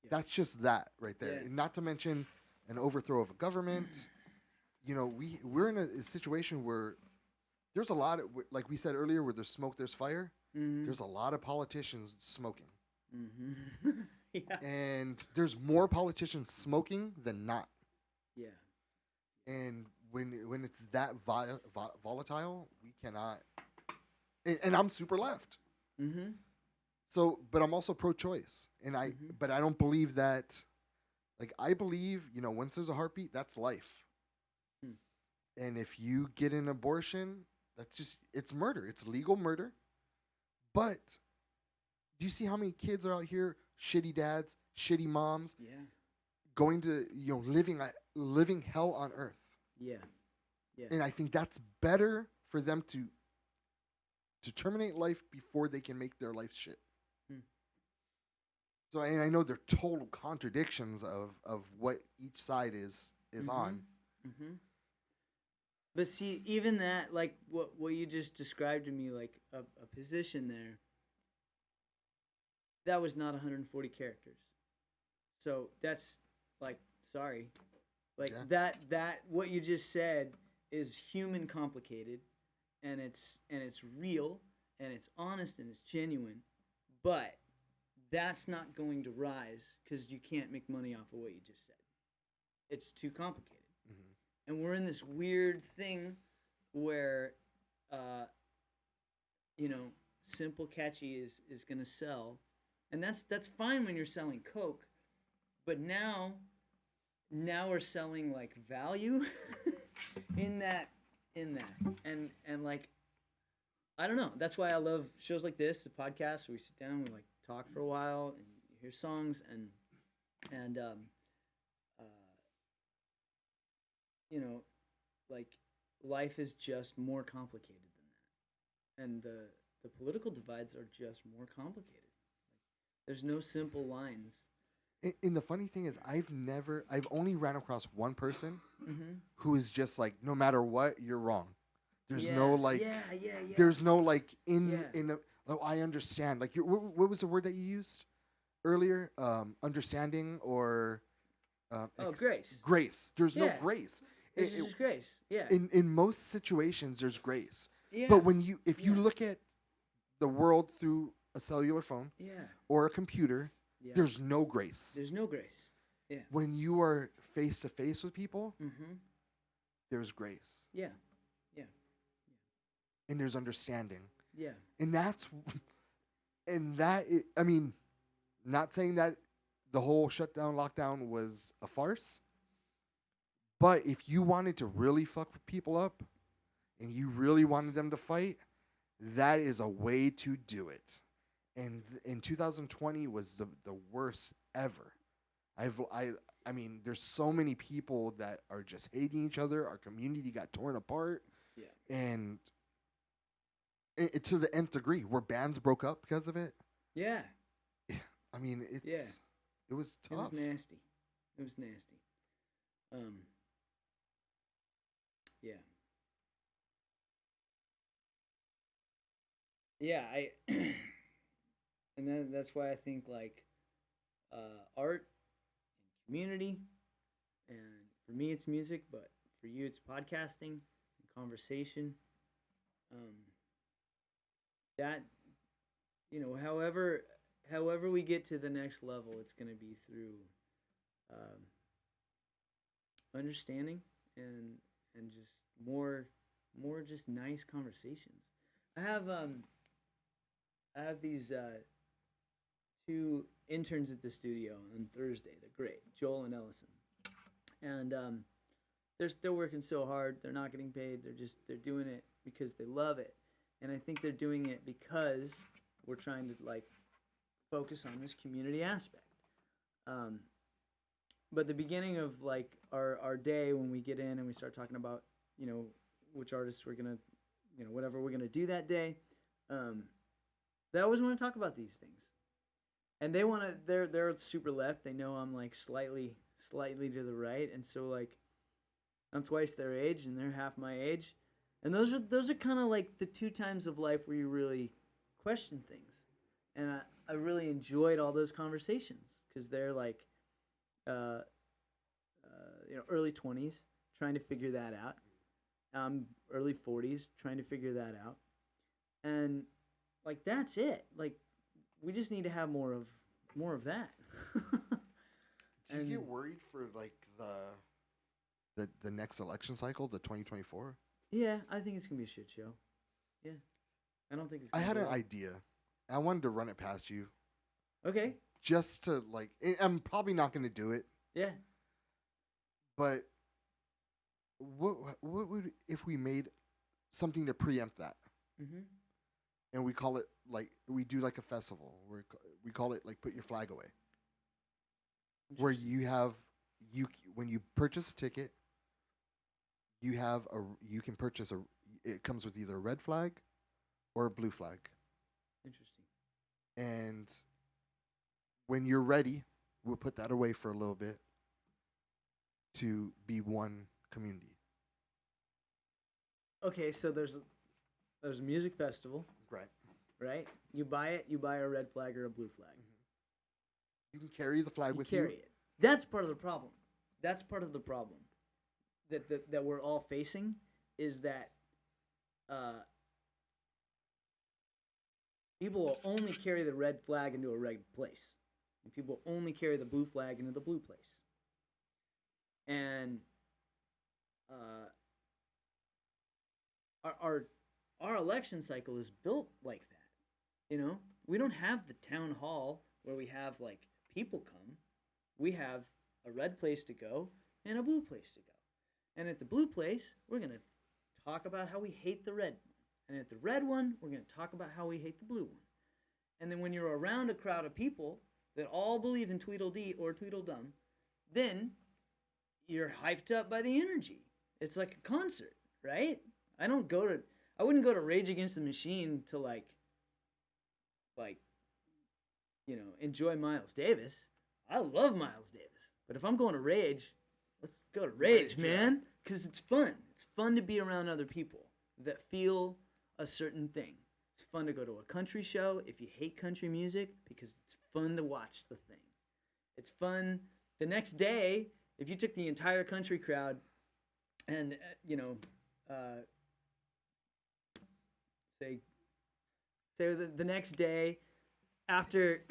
Yeah. That's just that right there. Yeah. And not to mention an overthrow of a government. We're in a situation where there's a lot of, like we said earlier, where there's smoke, there's fire. Mm-hmm. There's a lot of politicians smoking. Mm-hmm. Yeah. And there's more politicians smoking than not. Yeah. And when it's that volatile, we cannot. And I'm super left. Mm-hmm. So, but I'm also pro-choice, and but I don't believe that. Like, I believe, once there's a heartbeat, that's life. And if you get an abortion, it's murder. It's legal murder. But do you see how many kids are out here, shitty dads, shitty moms, Yeah. going to, living hell on earth? Yeah. Yeah. And I think that's better for them to terminate life before they can make their life shit. So, and I know they're total contradictions of what each side is on. Mm-hmm. But see, even that, like what you just described to me, like a position there, that was not 140 characters. So that's like, sorry, like that what you just said is human complicated, and it's real, and it's honest, and it's genuine, but that's not going to rise because you can't make money off of what you just said. It's too complicated. And we're in this weird thing where, simple, catchy is going to sell. And that's fine when you're selling Coke. But now we're selling, like, value in that. And like, I don't know. That's why I love shows like this, the podcast, where we sit down, we, like, talk for a while, and you hear songs, and like, life is just more complicated than that, and the political divides are just more complicated. Like, there's no simple lines. And the funny thing is, I've only ran across one person who is just like, no matter what, you're wrong. There's no like, there's no like oh, I understand. Like, what was the word that you used earlier? Understanding or Grace. Grace. There's no grace. It's just grace. Yeah. In most situations, there's grace. Yeah. But if you look at the world through a cellular phone or a computer, there's no grace. There's no grace. Yeah. When you are face to face with people, there's grace. Yeah. And there's understanding. Yeah. I mean, not saying that the whole shutdown, lockdown was a farce, But if you wanted to really fuck people up and you really wanted them to fight, that is a way to do it. And in 2020 was the worst ever. I mean, there's so many people that are just hating each other. Our community got torn apart. Yeah. And it to the nth degree, where bands broke up because of it. Yeah. I mean, it was tough. It was nasty. It was nasty. Yeah. Yeah, and that's why I think like art and community, and for me it's music, but for you it's podcasting and conversation. That, you know, however we get to the next level, it's going to be through understanding and just more just nice conversations. I have these two interns at the studio on Thursday. They're great, Joel and Ellison, and they're working so hard. They're not getting paid. They're doing it because they love it, and I think they're doing it because we're trying to like focus on this community aspect. But the beginning of like our day, when we get in and we start talking about, you know, which artists we're gonna, you know, whatever we're gonna do that day, they always want to talk about these things, and they're super left. They know I'm like slightly to the right, and so like I'm twice their age and they're half my age, and those are kind of like the two times of life where you really question things, and I really enjoyed all those conversations because they're like you know, early 20s trying to figure that out, early 40s trying to figure that out, and like that's it. Like we just need to have more of that. Do you get worried for like the next election cycle, the 2024? Yeah, I think it's gonna be a shit show. Yeah, I don't think it's. I Gonna had be an well. idea. I wanted to run it past you. Okay. Just to like, I'm probably not going to do it. Yeah. But what would if we made something to preempt that? Mm-hmm. And we call it like we do like a festival where we call it like put your flag away. Where you have when you purchase a ticket, you can purchase it comes with either a red flag or a blue flag. Interesting. And when you're ready, we'll put that away for a little bit to be one community. Okay, so there's a music festival. Right. Right? You buy it, you buy a red flag or a blue flag. You can carry the flag with you. Carry it. That's part of the problem. That's part of the problem that we're all facing is that people will only carry the red flag into a red place. And people only carry the blue flag into the blue place. And our election cycle is built like that. You know, we don't have the town hall where we have like people come. We have a red place to go and a blue place to go. And at the blue place, we're going to talk about how we hate the red one. And at the red one, we're going to talk about how we hate the blue one. And then when you're around a crowd of people that all believe in Tweedledee or Tweedledum, then you're hyped up by the energy. It's like a concert, right? I wouldn't go to Rage Against the Machine to like, you know, enjoy Miles Davis. I love Miles Davis. But if I'm going to Rage, let's go to Rage, man. Because it's fun. It's fun to be around other people that feel a certain thing. It's fun to go to a country show if you hate country music because it's fun to watch the thing. It's fun the next day if you took the entire country crowd and, you know, say the next day after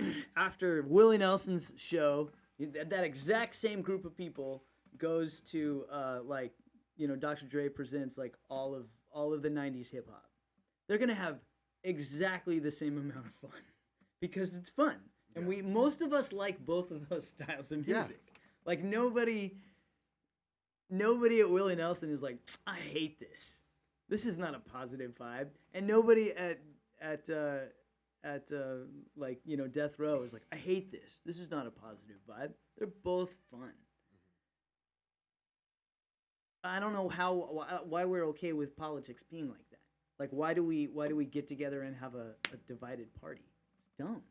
Willie Nelson's show, that exact same group of people goes to like, you know, Dr. Dre presents like all of the 90s hip hop. They're going to have exactly the same amount of fun because it's fun. And most of us like both of those styles of music. Like nobody nobody at Willie Nelson is like, I hate this. This is not a positive vibe. And nobody at like, you know, Death Row is like, I hate this. This is not a positive vibe. They're both fun. I don't know why we're okay with politics being like that. Like, why do we get together and have a divided party? It's dumb.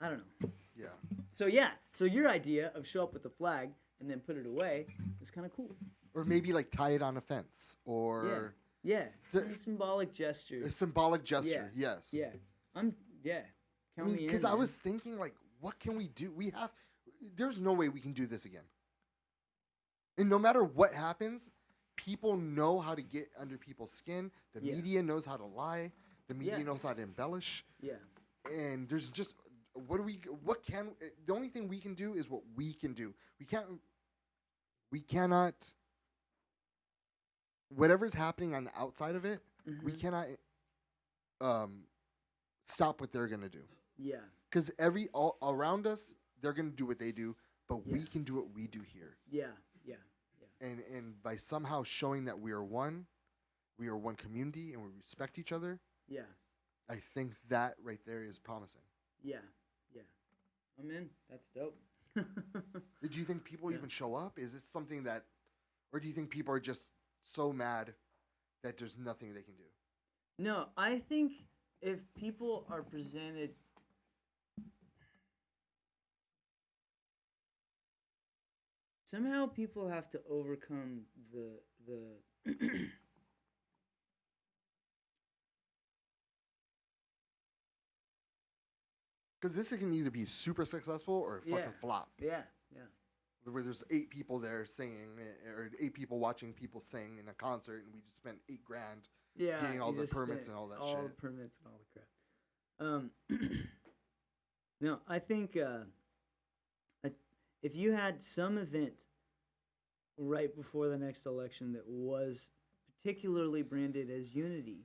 I don't know. Yeah. So your idea of show up with the flag and then put it away is kind of cool. Or maybe like tie it on a fence, or some symbolic gesture. A symbolic gesture, yes. Yeah. Count me in. Because I was thinking, like, what can we do? There's no way we can do this again. And no matter what happens, people know how to get under people's skin. The media knows how to lie. The media knows how to embellish. Yeah. And there's just the only thing we can do is what we can do. We cannot whatever's happening on the outside of it, we cannot stop what they're gonna do. Yeah. Because all around us, they're gonna do what they do, but we can do what we do here. Yeah. And by somehow showing that we are one community, and we respect each other. Yeah. I think that right there is promising. Yeah. I'm in. That's dope. Do you think people even show up? Is this something that, or do you think people are just so mad that there's nothing they can do? No, I think if people are presented somehow, people have to overcome the because this can either be super successful or fucking flop. Yeah. Where there's 8 people there singing, or 8 people watching people sing in a concert, and we just spent $8,000 getting all the permits and all that shit. All the permits and all the crap. No, I think if you had some event right before the next election that was particularly branded as unity,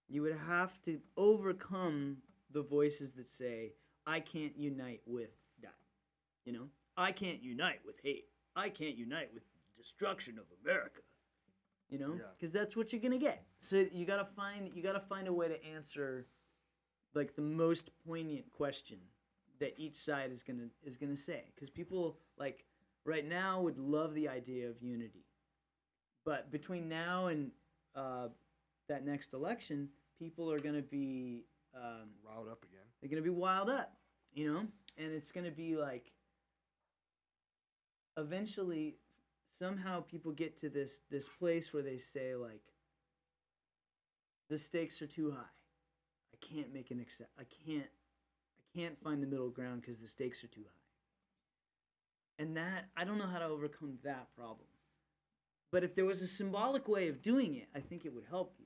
you would have to overcome the voices that say, I can't unite with that. You know? I can't unite with hate. I can't unite with destruction of America. You know? Because that's what you're gonna get. So you gotta find a way to answer like the most poignant question that each side is gonna say. Because people like right now would love the idea of unity. But between now and that next election, people are gonna be riled up again. They're gonna be wild up, you know, and it's gonna be like eventually somehow people get to this place where they say like the stakes are too high. I can't make an I can't find the middle ground because the stakes are too high. And that I don't know how to overcome that problem. But if there was a symbolic way of doing it, I think it would help people.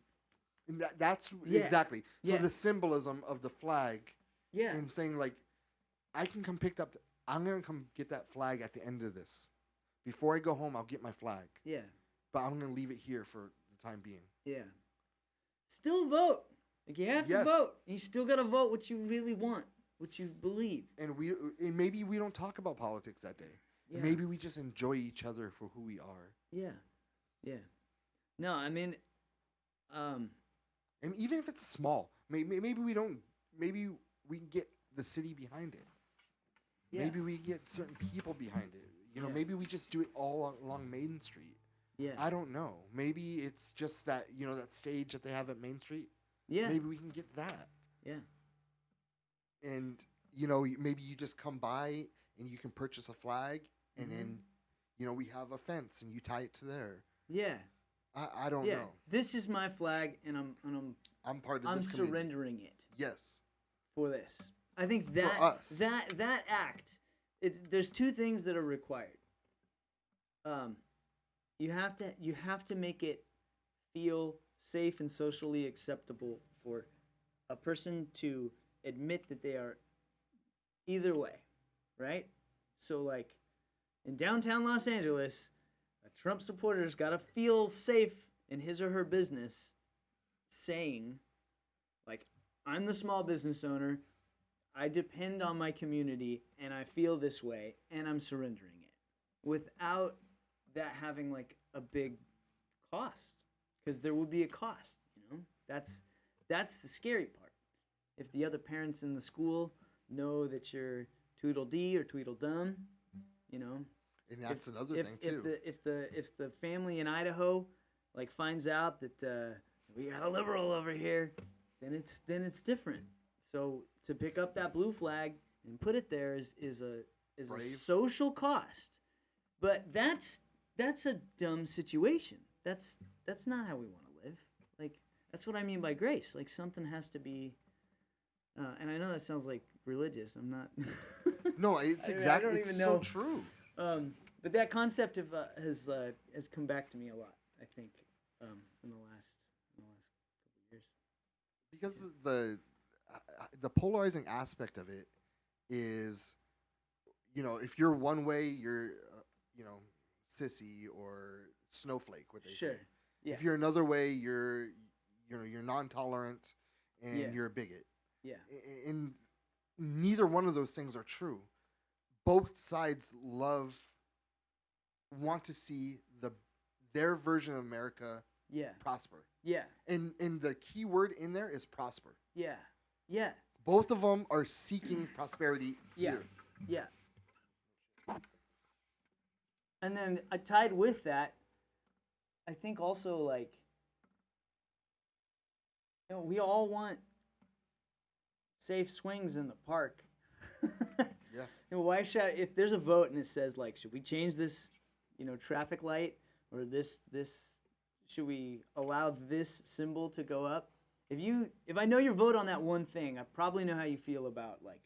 And that's exactly. So the symbolism of the flag, and saying like, I can come pick up. I'm gonna come get that flag at the end of this. Before I go home, I'll get my flag. Yeah. But I'm gonna leave it here for the time being. Yeah. Still vote. Like you have to vote. You still gotta vote what you really want, what you believe. And maybe we don't talk about politics that day. Yeah. Maybe we just enjoy each other for who we are. Yeah. Yeah. No, I mean, and even if it's small, maybe we don't. Maybe we can get the city behind it. Yeah. Maybe we get certain people behind it. You know, maybe we just do it all along Main Street. Yeah. I don't know. Maybe it's just that, you know, that stage that they have at Main Street. Yeah. Maybe we can get that. Yeah. And, you know, maybe you just come by and you can purchase a flag, and then, you know, we have a fence and you tie it to there. Yeah. I don't know. This is my flag, and I'm part of this community. I'm surrendering it. Yes. For this. I think that for us. that act, there's 2 things that are required. You have to make it feel safe and socially acceptable for a person to admit that they are either way, right? So like in downtown Los Angeles, a Trump supporter's got to feel safe in his or her business saying like, I'm the small business owner, I depend on my community, and I feel this way, and I'm surrendering it without that having like a big cost, because there will be a cost. That's the scary part. If the other parents in the school know that you're Tweedledee or Tweedledum, And that's another thing too. If the family in Idaho like finds out that we got a liberal over here, then it's different. So to pick up that blue flag and put it there is a social cost. But that's a dumb situation. That's not how we want to live. Like, that's what I mean by grace. Like, something has to be. And I know that sounds like religious. I'm not. No, it's exactly. It's so true. But that concept has come back to me a lot. I think in the last couple of years. Because the polarizing aspect of it is, if you're one way, you're sissy or snowflake. What they say. Yeah. If you're another way, you're non-tolerant and you're a bigot. Yeah. And neither one of those things are true. Both sides want to see their version of America prosper. Yeah. And the key word in there is prosper. Yeah. Yeah. Both of them are seeking prosperity here. Yeah. And then tied with that, I think also like, we all want safe swings in the park. Yeah. Why if there's a vote and it says like, should we change this, traffic light, or this should we allow this symbol to go up? If I know your vote on that one thing, I probably know how you feel about like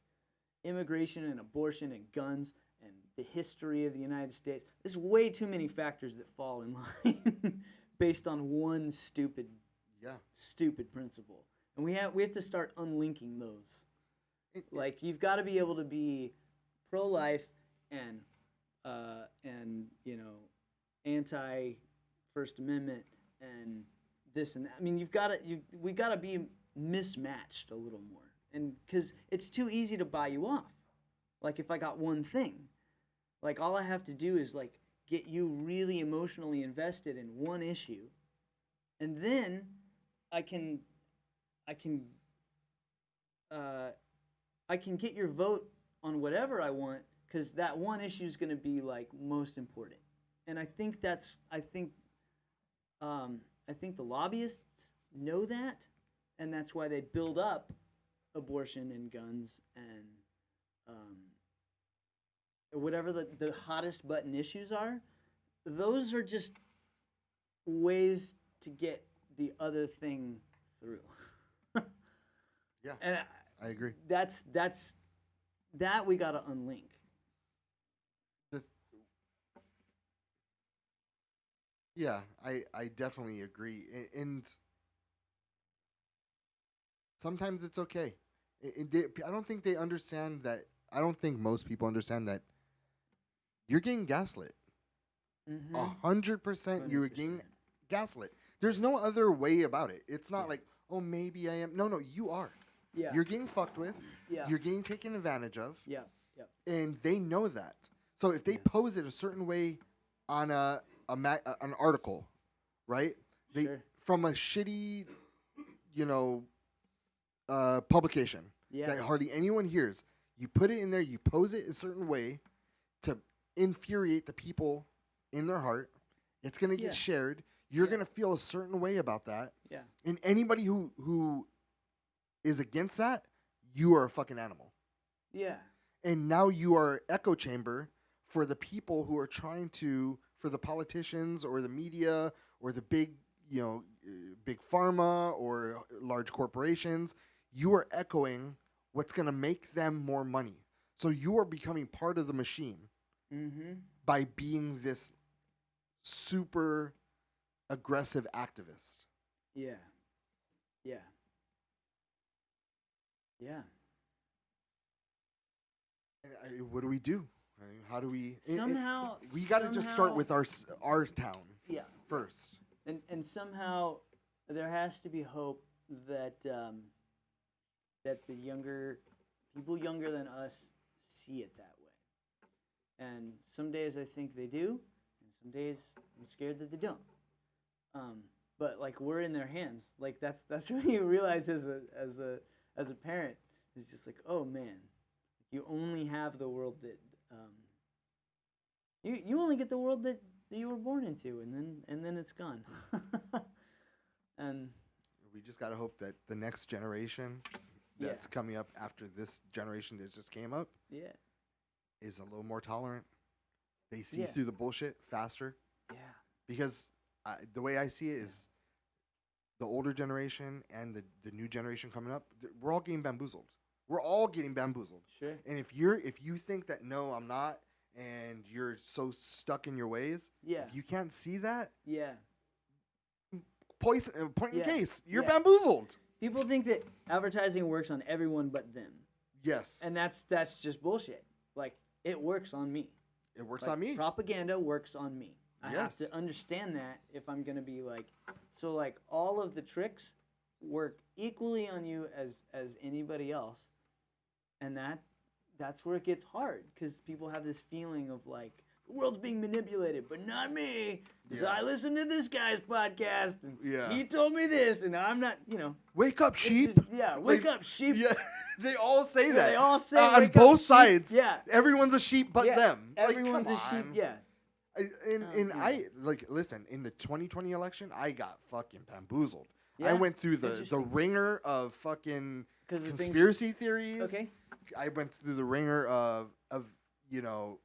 immigration and abortion and guns and the history of the United States. There's way too many factors that fall in line based on one stupid principle. And we have to start unlinking those. Like, you've got to be able to be pro-life and anti-First Amendment and this and that. I mean, we got to be mismatched a little more, and because it's too easy to buy you off. Like, if I got one thing, like, all I have to do is like get you really emotionally invested in one issue, and then I can get your vote on whatever I want, because that one issue is going to be like most important. And I think the lobbyists know that, and that's why they build up abortion and guns and whatever the hottest button issues are. Those are just ways to get the other thing through. Yeah, and I agree. That we got to unlink. Yeah, I definitely agree. And sometimes it's okay. I don't think they understand that. I don't think most people understand that you're getting gaslit. 100% you're getting gaslit. There's no other way about it. It's not like, oh, maybe I am. No, you are. Yeah. You're getting fucked with. Yeah. You're getting taken advantage of. Yeah. And they know that. So if they pose it a certain way on an article, right? From a shitty, publication that hardly anyone hears. You put it in there. You pose it a certain way to infuriate the people in their heart. It's gonna get shared. You're gonna feel a certain way about that. Yeah. And anybody who is against that, you are a fucking animal. Yeah. And now you are echo chamber for the people who are trying to, for the politicians or the media or the big pharma or large corporations. You are echoing what's going to make them more money. So you are becoming part of the machine by being this super aggressive activist. Yeah. And what do we do? I mean, how do we? We got to just start with our town. Yeah. First. And somehow there has to be hope that that the people younger than us see it that way. And some days I think they do, and some days I'm scared that they don't. But like we're in their hands. Like that's when you realize as a parent, it's just like, oh man, you only have the world that you only get the world that you were born into, and then it's gone. And we just gotta hope that the next generation that's coming up after this generation that just came up is a little more tolerant. They see through the bullshit faster. Yeah. Because the way I see it is the older generation and the new generation coming up, we're all getting bamboozled. We're all getting bamboozled. Sure. And if you think that no, I'm not, and you're so stuck in your ways, if you can't see that, point in case, you're bamboozled. People think that advertising works on everyone but them. Yes. And that's just bullshit. Like, it works on me. It works on me. Propaganda works on me. I have to understand that if I'm going to be like, so like all of the tricks work equally on you as anybody else. And that's where it gets hard, because people have this feeling of like, the world's being manipulated, but not me. Because I listened to this guy's podcast, and he told me this, and I'm not, Wake up, sheep. Wake up, sheep. Yeah, they all say that. They all say on both sides. Yeah. Everyone's a sheep but them. Everyone's a sheep, I listen, in the 2020 election, I got fucking bamboozled. Yeah? I went through the ringer of fucking conspiracy theories. Okay. I went through the ringer of now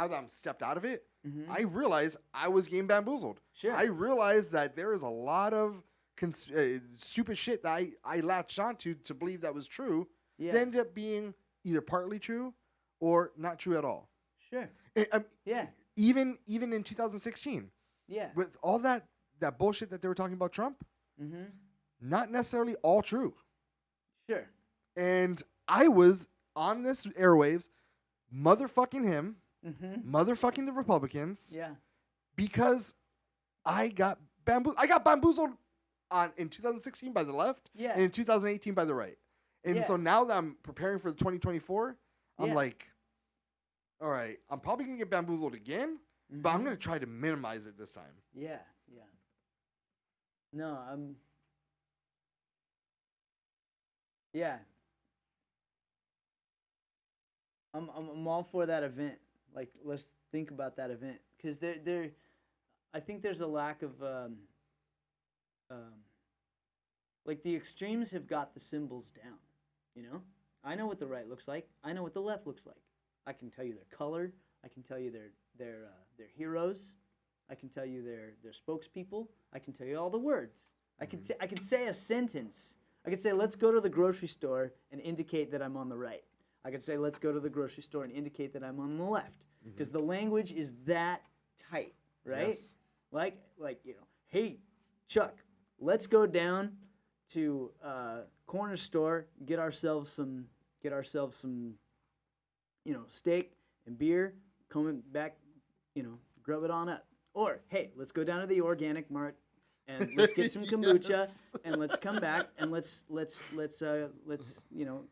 that I'm stepped out of it, I realized I was getting bamboozled. Sure. I realized that there is a lot of stupid shit that I latched onto to believe that was true. That ended up being either partly true or not true at all. Sure. Even in 2016. Yeah. With all that bullshit that they were talking about Trump, not necessarily all true. Sure. And I was on this airwaves motherfucking him, motherfucking the Republicans. Yeah. Because I got bamboozled in 2016 by the left and in 2018 by the right. And so now that I'm preparing for the 2024, I'm like, all right, I'm probably going to get bamboozled again, but I'm going to try to minimize it this time. Yeah. No, I'm all for that event. Like, let's think about that event, because I think there's a lack of like the extremes have got the symbols down. I know what the right looks like. I know what the left looks like. I can tell you their color. I can tell you their heroes. I can tell you their spokespeople. I can tell you all the words. I can say a sentence. I could say, let's go to the grocery store and indicate that I'm on the right. I could say, let's go to the grocery store and indicate that I'm on the left. Because the language is that tight, right? Yes. Like hey, Chuck, let's go down to corner store, get ourselves some steak and beer, coming back, grub it on up. Or, hey, let's go down to the organic mart and let's get some kombucha and let's come back and let's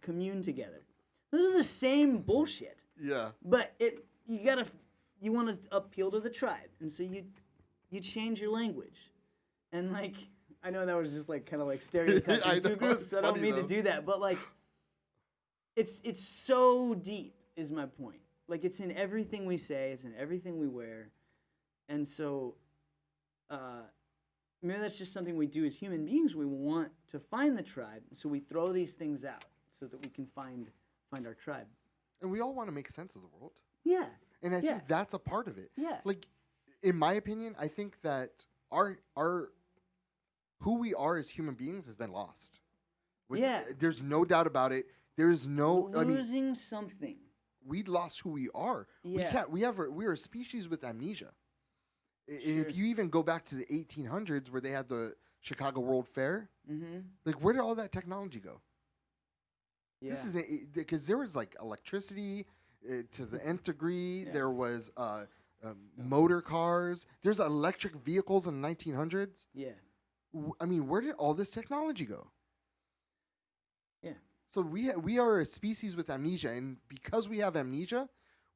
commune together. Those are the same bullshit. Yeah. But you want to appeal to the tribe, and so you change your language. And like, I know that was just like kind of like stereotyping two groups. So I don't mean to do that, but like, it's so deep is my point. Like, it's in everything we say, it's in everything we wear, and so maybe that's just something we do as human beings. We want to find the tribe, so we throw these things out so that we can find our tribe. And we all want to make sense of the world. Yeah. And I think that's a part of it. Yeah. Like, in my opinion, I think that our who we are as human beings has been lost. There's no doubt about it. There's no losing something. We lost who we are. Yeah. We're a species with amnesia. Sure. And if you even go back to the 1800s where they had the Chicago World Fair, like, where did all that technology go? Yeah. This is because there was like electricity to the nth degree. Yeah. There was motor cars. There's electric vehicles in the 1900s. Yeah. I mean, where did all this technology go? Yeah. So we are a species with amnesia, and because we have amnesia,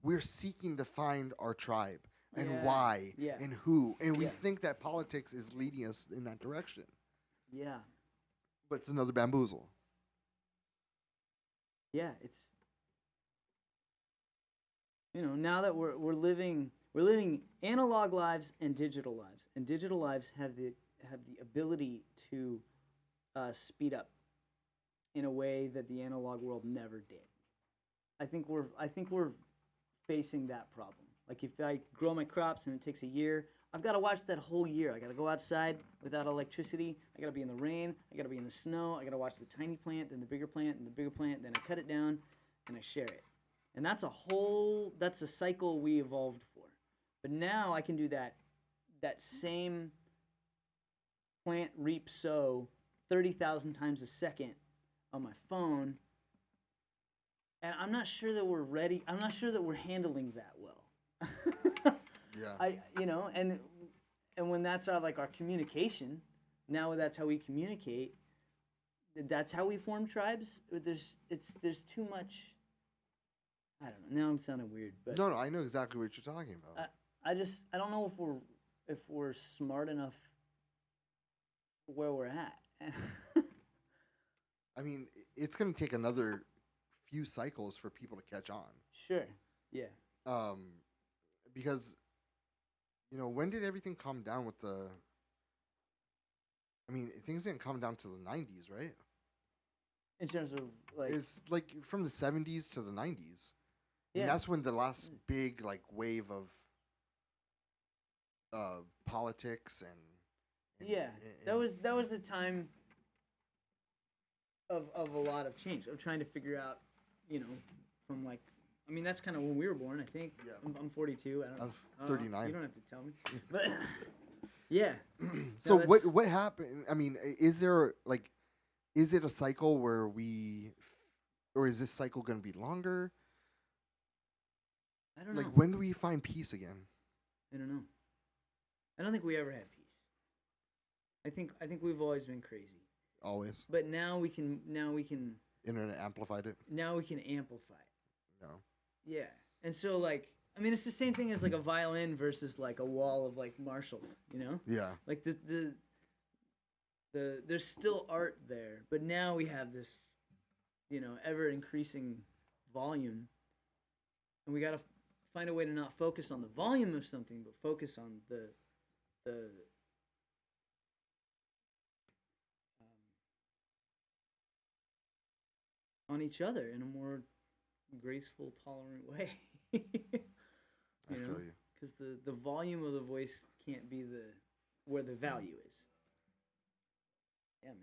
we're seeking to find our tribe and Yeah. why Yeah. and who, and we Yeah. think that politics is leading us in that direction. Yeah. But it's another bamboozle. Yeah, it's now that we're living analog lives and digital lives have the ability to speed up in a way that the analog world never did. I think we're facing that problem. Like if I grow my crops and it takes a year, I've got to watch that whole year. I got to go outside without electricity. I got to be in the rain. I got to be in the snow. I got to watch the tiny plant, then the bigger plant, and the bigger plant. Then I cut it down, and I share it. And that's a cycle we evolved for. But now I can do that same plant, reap, sow 30,000 times a second on my phone. And I'm not sure that we're ready. I'm not sure that we're handling that well. Yeah. And when that's our communication, now that's how we communicate. That's how we form tribes. There's too much. I don't know. Now I'm sounding weird, but No, I know exactly what you're talking about. I don't know if we're smart enough where we're at. I mean, it's going to take another few cycles for people to catch on. Sure. Yeah. Because, when did everything calm down with the? I mean, things didn't calm down to the 90s, right? In terms of It's like from the 70s to the 90s. Yeah. And that's when the last big wave of politics and yeah, that was a time of a lot of change, of trying to figure out, from that's kind of when we were born, I think. Yeah. I'm 42. I'm I don't know. 39. You don't have to tell me. But yeah. So No, what happened? I mean, is it a cycle where or is this cycle going to be longer? I don't know. When do we find peace again? I don't know. I don't think we ever had peace. I think we've always been crazy. Always. But now we can Internet amplified it. now we can amplify it. No. Yeah. And so it's the same thing as a violin versus a wall of Marshalls, Yeah. Like the there's still art there, but now we have this, ever increasing volume, and we got to find a way to not focus on the volume of something, but focus on the on each other in a more graceful, tolerant way. I feel you. Because the volume of the voice can't be where the value is. Yeah, man.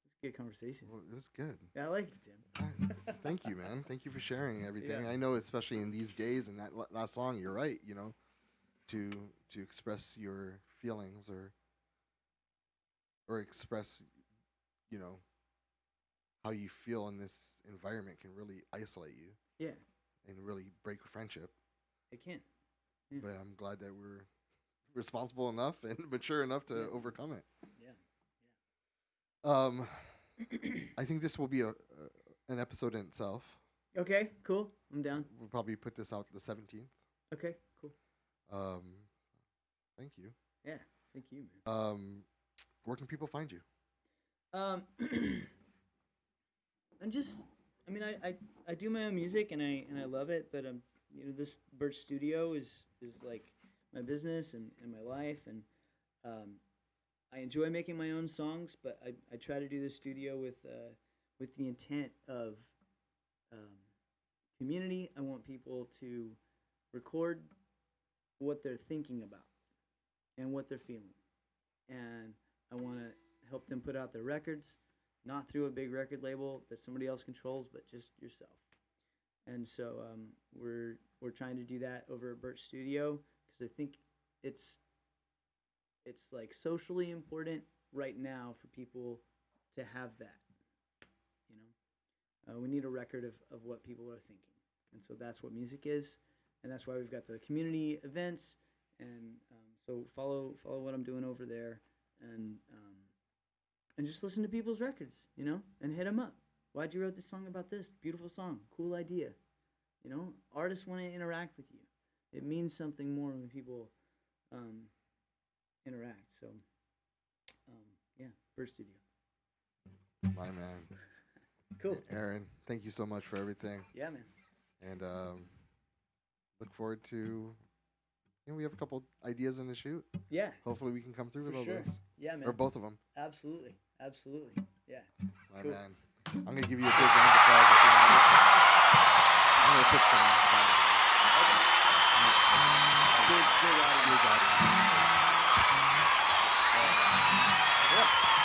It's a good conversation. Well, it was good. Yeah, I like it, Tim. Thank you, man. Thank you for sharing everything. Yeah. I know, especially in these days and that last song, you're right. To express your feelings or express, how you feel in this environment can really isolate you. Yeah. And really break a friendship. It can. Yeah. But I'm glad that we're responsible enough and mature enough to overcome it. Yeah. I think this will be an episode in itself. Okay, cool. I'm down. We'll probably put this out the 17th. Okay, cool. Thank you. Yeah, thank you, man. Where can people find you? I do my own music and I love it, but this Burch Studio is my business and my life, and I enjoy making my own songs, but I try to do the studio with the intent of community. I want people to record what they're thinking about and what they're feeling, and I want to help them put out their records, not through a big record label that somebody else controls, but just yourself. And so we're trying to do that over at Burch Studio because I think it's socially important right now for people to have that. We need a record of what people are thinking, and so that's what music is, and that's why we've got the community events, and so follow what I'm doing over there, and just listen to people's records, and hit them up. Why'd you write this song about this? Beautiful song, cool idea, You know, artists want to interact with you. It means something more when people interact. So, yeah, Burch Studio. My man. Cool. Aaron, thank you so much for everything. Yeah, man. And look forward to, we have a couple ideas in the shoot. Yeah. Hopefully we can come through with all those. Yeah, man. Or both of them. Absolutely. Yeah. My Cool. man. I'm going to give you a big round of applause. I'm going to pick some. Big audience. Yeah.